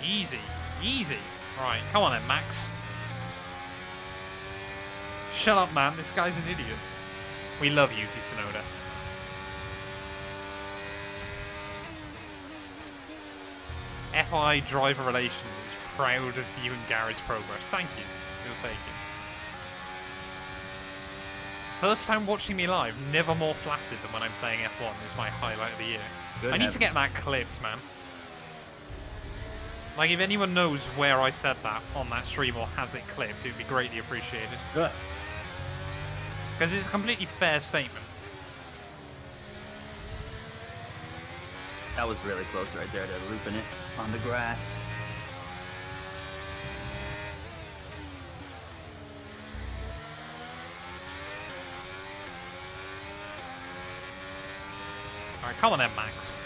Easy. Easy. Right, come on then, Max. Shut up, man. This guy's an idiot. We love Yuki Tsunoda. FI Driver Relations is proud of you and Gary's progress. Thank you. We'll take it. First time watching me live, never more flaccid than when I'm playing F1 is my highlight of the year. Good I need to get that clipped, man. Like, if anyone knows where I said that on that stream or has it clipped, it would be greatly appreciated. Good. Because it's a completely fair statement. That was really close right there to looping it on the grass. Alright, come on then, Max.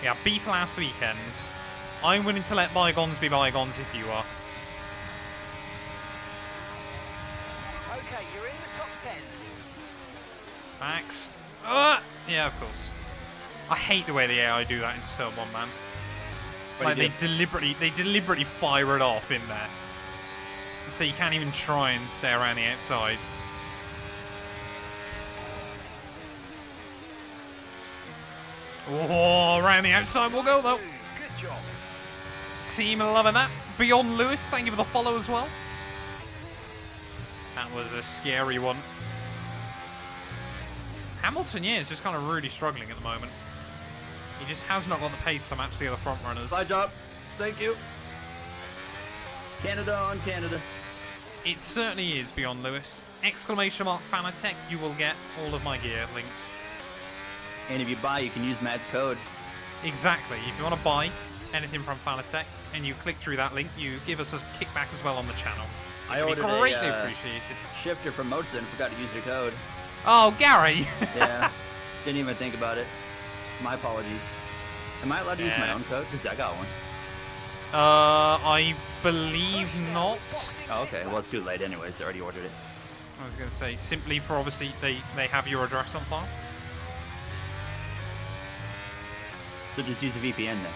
We had beef last weekend. I'm willing to let bygones be bygones if you are. Okay, you're in the top 10. Max. Yeah, of course. I hate the way the AI do that in Turn 1, man. Like, they deliberately fire it off in there. So you can't even try and stay around the outside. Oh, around the outside we'll go, though. Good job. Team loving that. Beyond Lewis, thank you for the follow as well. That was a scary one. Hamilton, yeah, is just kind of really struggling at the moment. He just has not got the pace to match the other front runners. Slide job. Thank you. Canada on Canada. It certainly is, Beyond Lewis. Exclamation mark Fanatec, you will get all of my gear linked. And if you buy, you can use Matt's code. Exactly. If you want to buy anything from Fanatec and you click through that link, you give us a kickback as well on the channel. I Which would ordered be greatly a appreciated. shifter from Motzen and forgot to use their code. Oh, Gary! Yeah, didn't even think about it. My apologies. Am I allowed to use my Yeah. own code? Because I got one. I believe not. Oh, okay. Well, it's too late anyways. I already ordered it. I was going to say, simply for obviously they have your address on file. So just use a VPN then.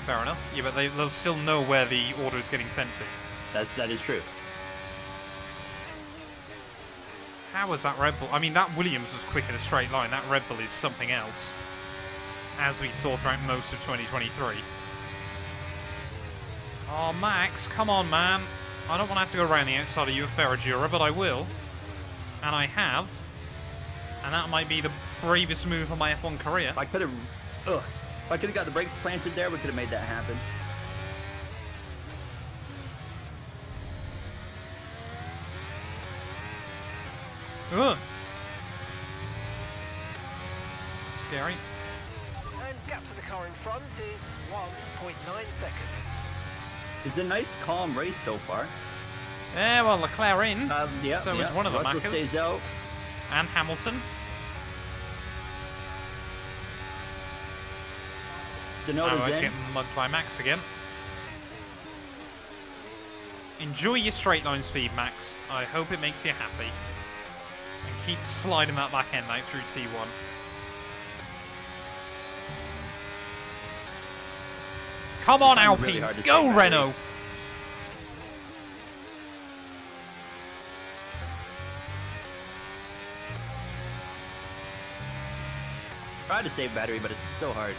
Fair enough. Yeah, but they'll still know where the order is getting sent to. That is true. How was that Red Bull? I mean, that Williams was quick in a straight line. That Red Bull is something else, as we saw throughout most of 2023. Oh, Max, come on, man. I don't want to have to go around the outside of you at Ferragura, but I will. And I have. And that might be the bravest move of my F1 career. If I could have got the brakes planted there, we could have made that happen. Ugh. Scary. And gap to the car in front is 1.9 seconds. It's a nice, calm race so far. Yeah, well, Leclerc in. Yeah. So is one of the Russell Maccas. stays out. And Hamilton. I'm Sonoda's about to in. get mugged by Max again. Enjoy your straight line speed, Max. I hope it makes you happy. And keep sliding that back end out through C1. Come on, It's Alpine. really hard to Go, stay back. Renault. Try to save battery, but it's so hard.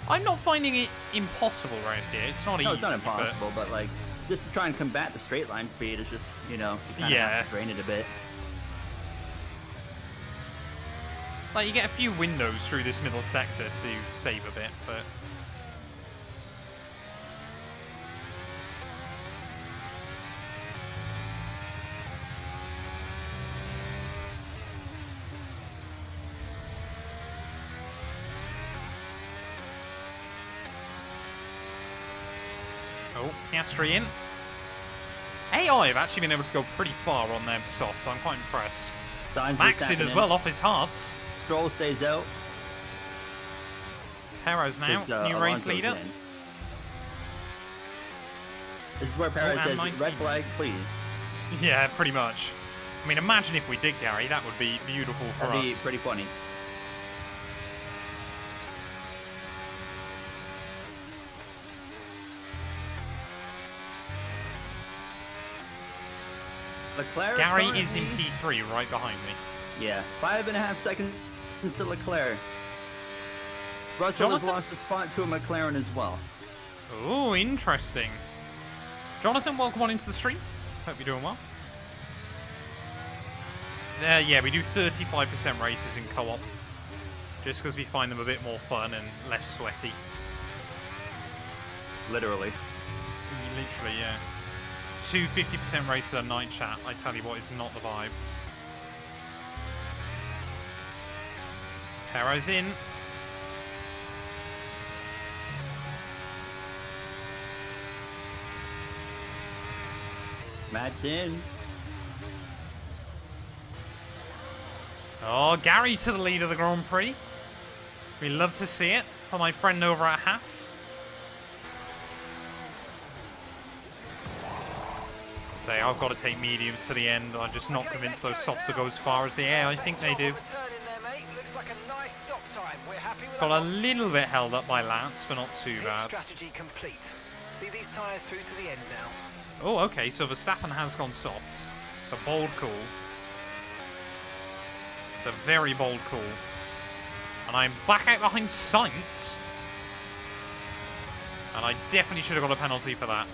I'm not finding it impossible right here. It's not No, easy. it's not but- impossible, but like, just to try and combat the straight line speed is just, you know, you kind of Yeah. have to drain it a bit. Like, you get a few windows through this middle sector to save a bit, but... Oh, Piastri in. AI have actually been able to go pretty far on their softs. I'm quite impressed. Sainz Max is in as tapping well, off his hearts. Stroll stays out. Perez now, 'cause, new race Alonso's leader. in. This is where Perez and says, 19. red flag, please. Yeah, pretty much. I mean, imagine if we did, Gary. That would be beautiful for That'd be us. pretty funny. Leclerc Gary is in currently- P3 right behind me. Yeah, 5.5 seconds to Leclerc. Russell Jonathan? has lost a spot to a McLaren as well. Oh, interesting. Jonathan, welcome on into the stream. Hope you're doing well. Yeah, we do 35% races in co-op. Just because we find them a bit more fun and less sweaty. Literally. Literally, yeah. 2 50% races a night chat, I tell you what, is not the vibe. Perez in. Matt's in. Oh, Gary to the lead of the Grand Prix. We love to see it for my friend over at Haas. Say, I've got to take mediums to the end. I'm just not Okay, convinced let's those go softs will now. go as far as the air. I think they do. Top of the turn in there, mate. Looks like a nice stop time. We're happy with Got that a one. little bit held up by Lance, but not too Pit bad. strategy complete. See these tyres through to the end now. Oh, okay, so Verstappen has gone softs. It's a bold call. It's a very bold call. And I'm back out behind Sainz. And I definitely should have got a penalty for that.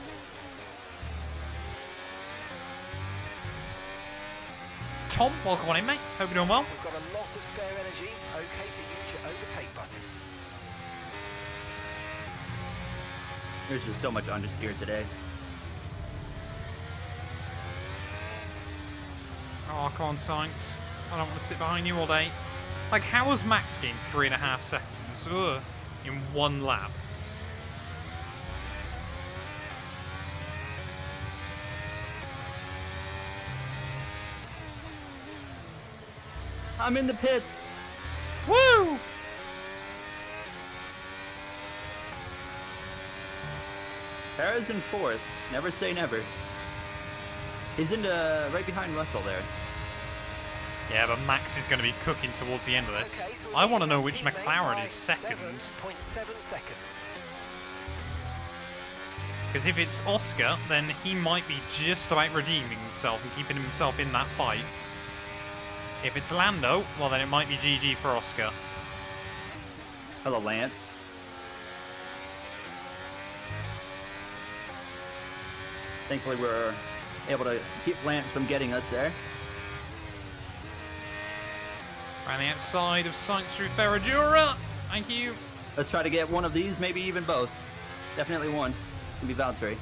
Tom, welcome on in, mate. Hope you're doing well. We've got a lot of spare energy. Okay to use your overtake button. There's just so much understeer today. Oh, come on, Sainz. I don't want to sit behind you all day. Like, how was Max gained 3.5 seconds in one lap? I'm in the pits. Woo! Perez in 4th. Never say never. He's in right behind Russell there. Yeah, but Max is going to be cooking towards the end of this. Okay, so I we're want to leading know our which teammate McLaren by is second. 7.7 seconds. Because if it's Oscar, then he might be just about redeeming himself and keeping himself in that fight. If it's Lando, well then it might be GG for Oscar. Hello, Lance. Thankfully, we're able to keep Lance from getting us there. Around the outside of Sainz through Ferradura. Thank you. Let's try to get one of these, maybe even both. Definitely one. It's gonna be Valtteri.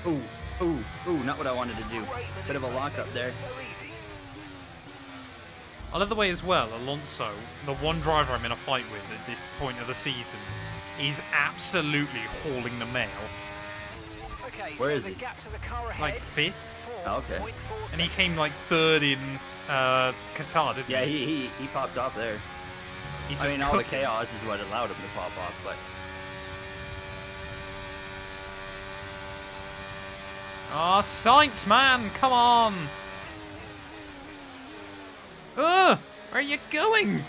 Ooh, not what I wanted to do. Bit of a lockup there. So easy. I love the way as well, Alonso, the one driver I'm in a fight with at this point of the season, he's absolutely hauling the mail. Okay, Where so is the he? gap to the car ahead, Like 5th? Oh, okay. 4.4 And he seconds. came like 3rd in Qatar, didn't Yeah, he? he popped off there. He's I just mean, all the cooking. chaos is what allowed him to pop off, but Oh, Sainz, man, come on! Ugh, where are you going?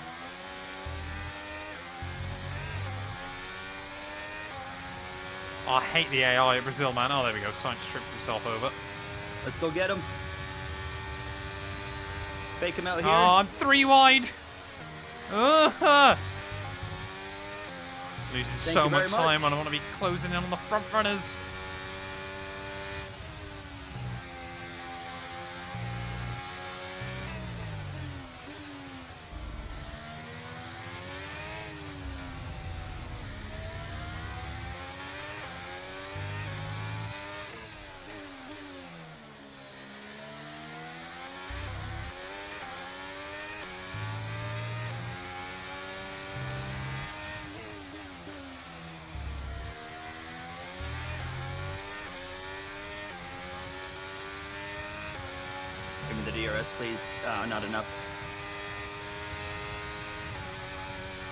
Oh, I hate the AI at Brazil, man. Oh, there we go. Sainz tripped himself over. let's go get him. Fake him out here. Oh, I'm 3 wide. Ugh. Losing so you very much much. time, and I want to be closing in on the front runners. Give me the DRS, please. Not enough.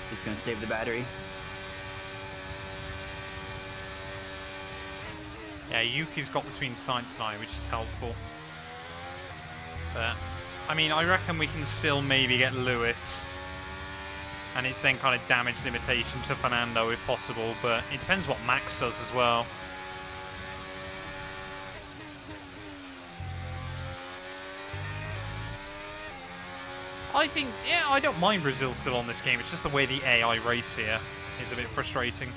Just gonna save the battery. Yeah, Yuki's got between Sainz and I, which is helpful. But, I mean, I reckon we can still maybe get Lewis. And it's then kind of damage limitation to Fernando if possible, but it depends what Max does as well. I think, yeah, I don't mind Brazil still on this game. It's just the way the AI race here is a bit frustrating.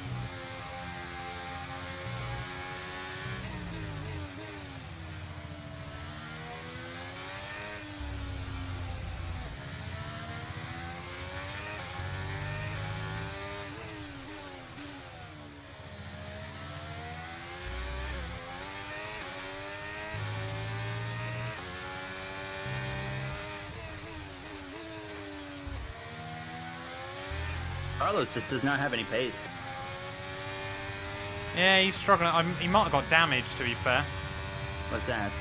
Carlos just does not have any pace. Yeah, he's struggling. He might have got damaged, to be fair. Let's ask.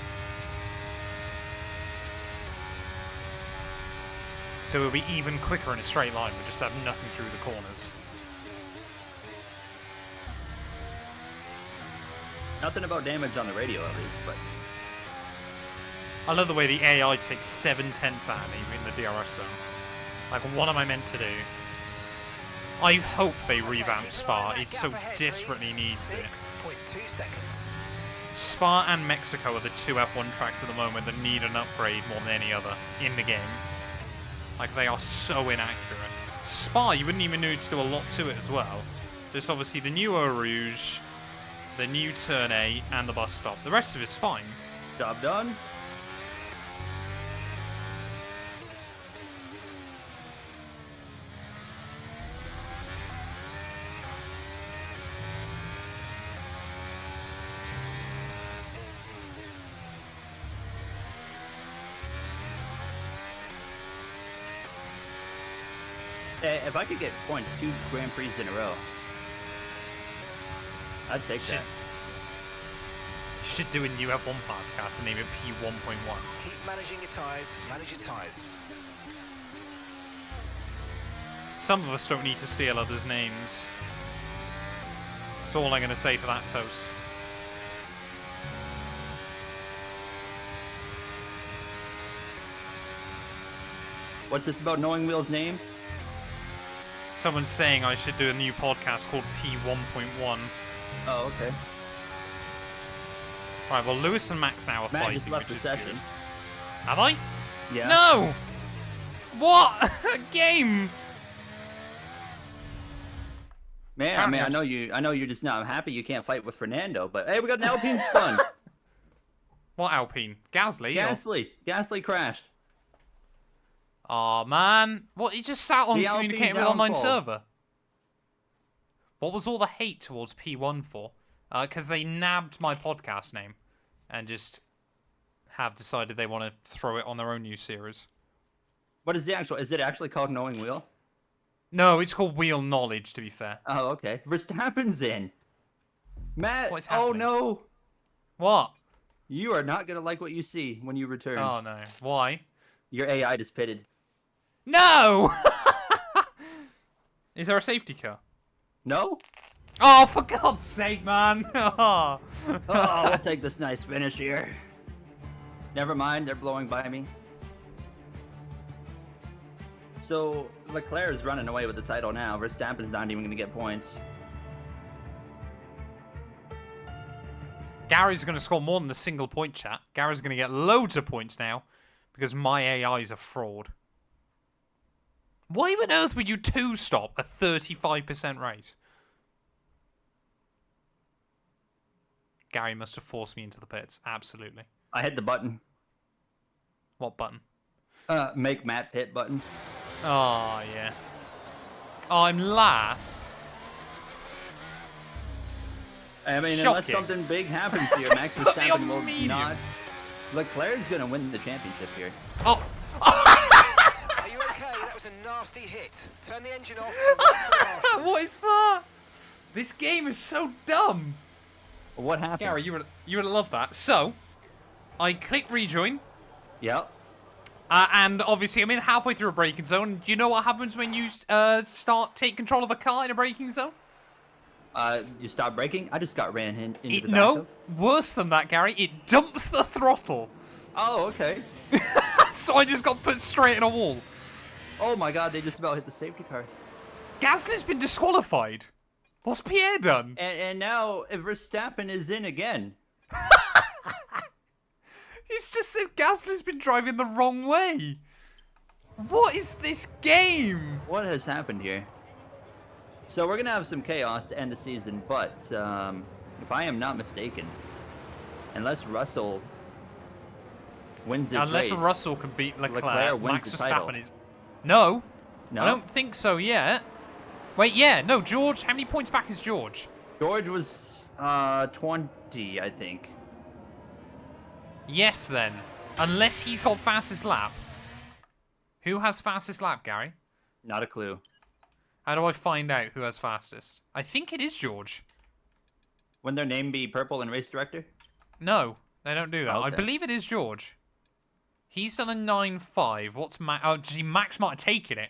So we'll be even quicker in a straight line. We'll just have nothing through the corners. Nothing about damage on the radio, at least, but I love the way the AI takes 7/10 out of me in the DRS zone. Like, what am I meant to do? I hope they revamp Spa. It so desperately needs it. 6.2 seconds. Spa and Mexico are the two F1 tracks at the moment that need an upgrade more than any other in the game. Like, they are so inaccurate. Spa, you wouldn't even need to do a lot to it as well. There's obviously the new Eau Rouge, the new Turn A, and the bus stop. The rest of it's fine. job done. Hey, if I could get points 2 Grand Prix in a row, I'd take that. Should do a new F1 podcast and name it P1.1. Keep managing your tyres, manage your tyres. Some of us don't need to steal others' names. That's all I'm going to say to that toast. What's this about knowing Wheel's name? Someone's saying I should do a new podcast called P1.1. Oh, okay. Right, well, Lewis and Max now are Matt fighting, just left which the is session. good. Have I? Yeah. No! What? A game! Man, I mean, I know you're just not happy you can't fight with Fernando, but hey, we got an Alpine spun. What Alpine? Gasly? Gasly crashed. Aw, man. What, he just sat on The communicating Alpine with online downfall. server? What was all the hate towards P1 for? Because they nabbed my podcast name and just have decided they want to throw it on their own new series. What is is it actually called Knowing Wheel? No, it's called Wheel Knowledge, to be fair. Oh, okay. Verstappen's in. Matt, What's oh happening? no. What? You are not going to like what you see when you return. Oh, no. Why? Your AI just pitted. No! Is there a safety car? No? Oh, for God's sake, man! Oh, Oh, we'll take this nice finish here. Never mind, they're blowing by me. So, Leclerc is running away with the title now. Verstappen's not even going to get points. Gary's going to score more than a single point, chat. Gary's going to get loads of points now because my AI is a fraud. Why on earth would you two-stop a 35% race? Gary must have forced me into the pits. Absolutely. I hit the button. What button? Make Matt pit button. Oh, yeah. Oh, I'm last. I mean, Shocking. unless something big happens here, Max Put me on Verstappen will mediums. not. Leclerc's going to win the championship here. Oh. Are you okay? That was a nasty hit. Turn the engine off. And wait for the marshals. What is that? This game is so dumb. What happened? Gary, you would love that. So, I click rejoin, Yep. and obviously I'm in halfway through a braking zone. Do you know what happens when you take control of a car in a braking zone? You stop braking? I just got ran into the back No, of. worse than that, Gary. It dumps the throttle. Oh, okay. So I just got put straight in a wall. Oh my god, they just about hit the safety car. Gasly's been disqualified. What's Pierre done? And now Verstappen is in again. He's just said Gasly's been driving the wrong way. What is this game? What has happened here? So we're going to have some chaos to end the season, but if I am not mistaken, unless Russell wins this Unless race... Russell can beat Leclerc, wins Max the Verstappen title. is... No, No? I don't think so yet. Wait, yeah, no, George, how many points back is George? George was 20, I think. Yes, then. Unless he's got fastest lap. Who has fastest lap, Gary? Not a clue. How do I find out who has fastest? I think it is George. Wouldn't their name be Purple and Race Director? No, they don't do that. I Okay. believe it is George. He's done a 9.5. What's Max? Oh, gee, Max might have taken it.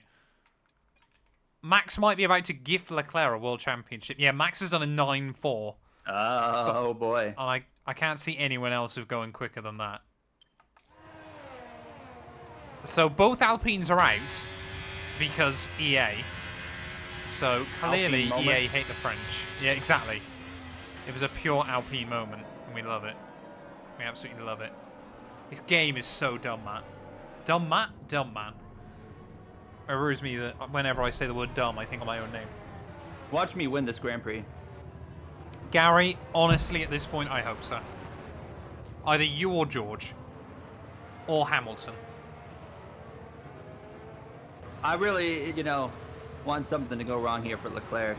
Max might be about to gift Leclerc a world championship. Yeah, Max has done a 9.4. Oh, boy. And I can't see anyone else who's going quicker than that. So both Alpines are out because EA. So clearly Alpine EA moment. hate the French. Yeah, exactly. It was a pure Alpine moment, and we love it. We absolutely love it. This game is so dumb, Matt. Dumb, Matt? Dumb, man. It worries me that whenever I say the word dumb, I think of my own name. Watch me win this Grand Prix. Gary, honestly, at this point, I hope so. Either you or George. Or Hamilton. I really, want something to go wrong here for Leclerc.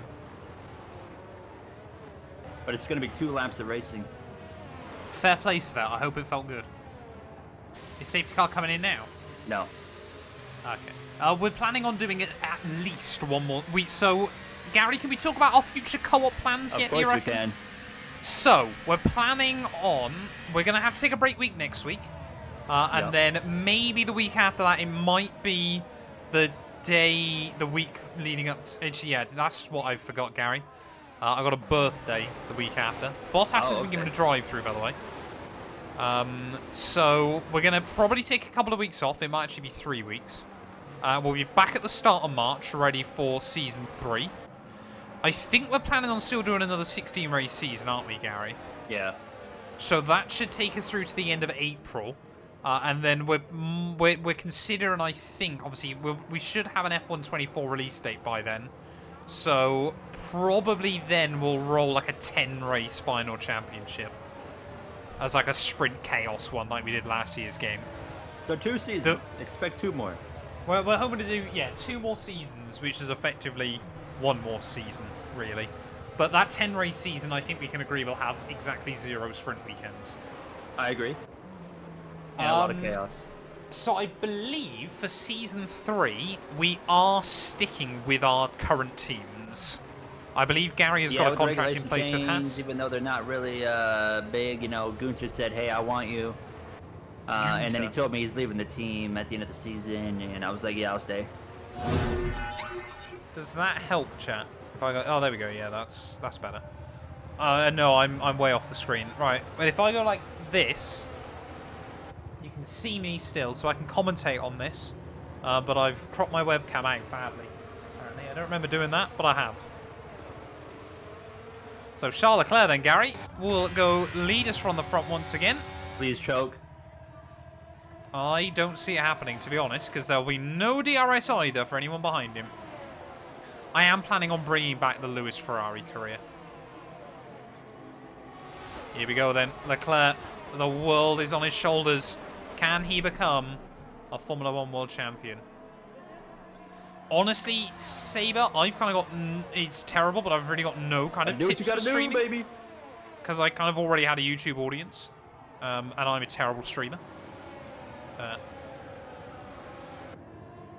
But it's going to be 2 laps of racing. Fair play, Svet. I hope it felt good. Is safety car coming in now? No. Okay. We're planning on doing it at least one more week. So, Gary, can we talk about our future co-op plans yet? Of course we can. So, we're planning on... We're going to have to take a break week next week. And then maybe the week after that, it might be the week leading up to... Actually, yeah, that's what I forgot, Gary. I got a birthday the week after. Boss House has been given a drive-through, by the way. So, we're going to probably take a couple of weeks off. It might actually be 3 weeks. We'll be back at the start of March, ready for Season 3. I think we're planning on still doing another 16-race season, aren't we, Gary? Yeah. So that should take us through to the end of April. And then we're considering, I think, obviously, we should have an F124 release date by then. So probably then we'll roll like a 10-race final championship. As like a sprint chaos one like we did last year's game. So 2 seasons. Expect 2 more. Well, we're hoping to do, 2 more seasons, which is effectively 1 more season, really. But that 10-race season, I think we can agree, will have exactly 0 sprint weekends. I agree. And a lot of chaos. So I believe for Season 3, we are sticking with our current teams. I believe Gary has got a contract in place with Hats. Even though they're not really big, you know, Gunther said, hey, I want you. And then he told me he's leaving the team at the end of the season, and I was like, yeah, I'll stay. Does that help, chat? If I go, oh, there we go. Yeah, that's better. No, I'm way off the screen. Right, but if I go like this, you can see me still, so I can commentate on this. But I've cropped my webcam out badly. Apparently, I don't remember doing that, but I have. So Charles Leclerc then, Gary, will go lead us from the front once again. Please choke. I don't see it happening, to be honest, because there'll be no DRS either for anyone behind him. I am planning on bringing back the Lewis Ferrari career. Here we go then. Leclerc, the world is on his shoulders. Can he become a Formula 1 world champion? Honestly, Saber, I've kind of got... It's terrible, but I've really got no kind of tips for streaming. Baby. Because I kind of already had a YouTube audience. And I'm a terrible streamer.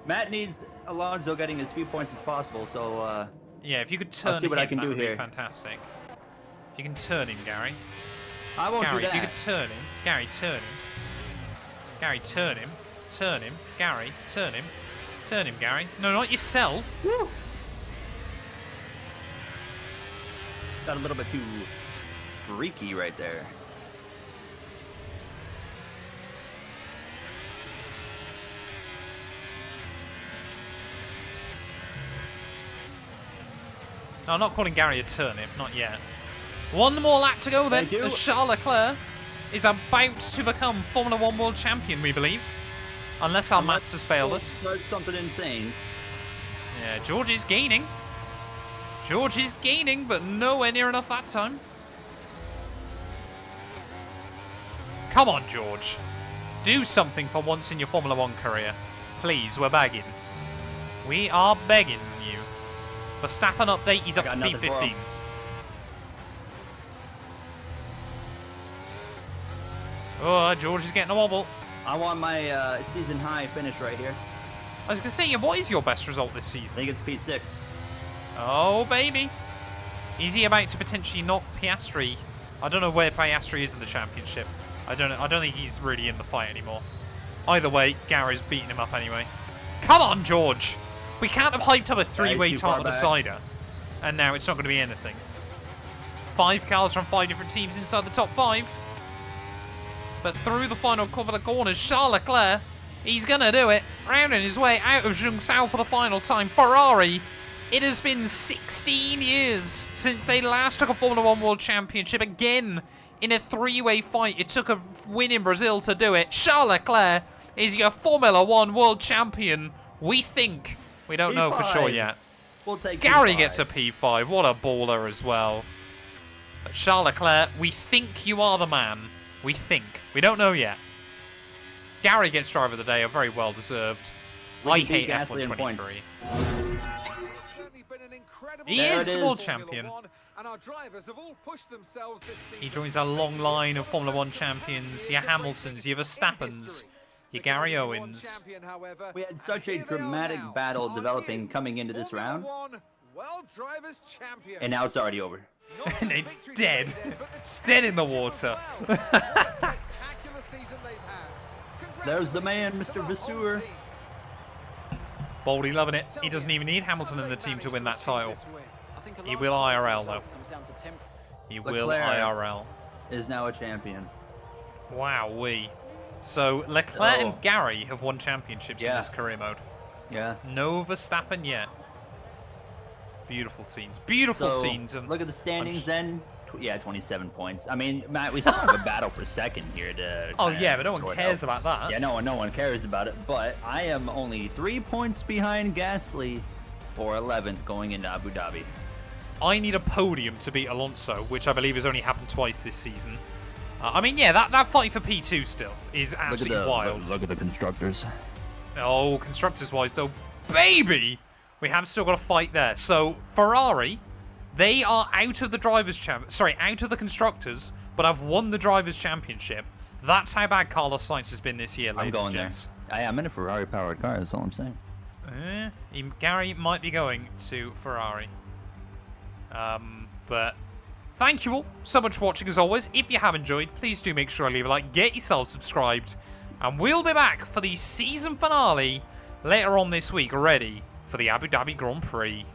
Matt needs Alonso getting as few points as possible, so... yeah, if you could turn see what I can that do would here. be fantastic. If you can turn him, Gary. I won't Gary, do that. if you could turn him. Gary, turn him. Gary, turn him. Turn him. Gary, turn him. Turn him, Gary. No, not yourself. Woo. Got a little bit too freaky right there. No, I'm not calling Gary a turnip, not yet. One more lap to go then, as Charles Leclerc is about to become Formula 1 World Champion, we believe. Unless our maths has failed us. Something insane. Yeah, George is gaining. George is gaining, but nowhere near enough that time. Come on, George. Do something for once in your Formula 1 career. Please, we're begging. We are begging you. Verstappen update, he's up to P15. Oh, George is getting a wobble. I want my season high finish right here. I was going to say, what is your best result this season? I think it's P6. Oh, baby. Is he about to potentially knock Piastri? I don't know where Piastri is in the championship. I don't think he's really in the fight anymore. Either way, Gary's beating him up anyway. Come on, George. We can't have hyped up a 3-way title decider. And now it's not going to be anything. 5 cars from 5 different teams inside the top 5. But through the final couple of corners, Charles Leclerc, he's going to do it. Rounding his way out of Zhongzhou for the final time. Ferrari, it has been 16 years since they last took a Formula 1 World Championship. Again, in a 3-way fight. It took a win in Brazil to do it. Charles Leclerc is your Formula 1 World Champion. We think. We don't know for sure yet. We'll take Gary P5. gets a P5. What a baller as well. But Charles Leclerc, we think you are the man. We think. We don't know yet. Gary gets driver of the day. A very well deserved. I hate F1 23. He is world champion. He joins a long line of Formula 1 champions. Your Hamiltons, your Verstappens, Your Gary Owens. Champion, however, We had and such a here they are dramatic now. battle Are developing you coming into this Formula round, One World Drivers Champion? and now it's already over. Not just And it's victory dead. today then, but the Dead in the championship water. as well. What a spectacular season they've had. There's the man, Congratulations Mr. to the whole Vasseur. team. Baldy loving it. Tell He doesn't me, even need Hamilton how in the they team to managed win that achieve title. this win? He will IRL though. He will Leclerc. IRL. Is now a champion. Wowee. So Leclerc Oh. and Gary have won championships in Yeah. this career mode. Yeah. No Verstappen yet. Beautiful scenes. Beautiful So, scenes. And look at the standings sh- then. Yeah, 27 points. I mean, Matt, we still have a battle for second here to. oh kinda yeah, but no one sort cares out. about that. Yeah, no one cares about it. But I am only 3 points behind Gasly for 11th going into Abu Dhabi. I need a podium to beat Alonso, which I believe has only happened twice this season. I mean, yeah, that fight for P2 still is absolutely wild. Look at the constructors. Oh, constructors-wise, though, baby, we have still got a fight there. So Ferrari, they are out of the out of the constructors, but have won the drivers' championship. That's how bad Carlos Sainz has been this year, I'm ladies going and there. gents. I'm in a Ferrari-powered car. That's all I'm saying. Gary might be going to Ferrari. But thank you all so much for watching as always. If you have enjoyed, please do make sure to leave a like, get yourself subscribed, and we'll be back for the season finale later on this week, ready for the Abu Dhabi Grand Prix.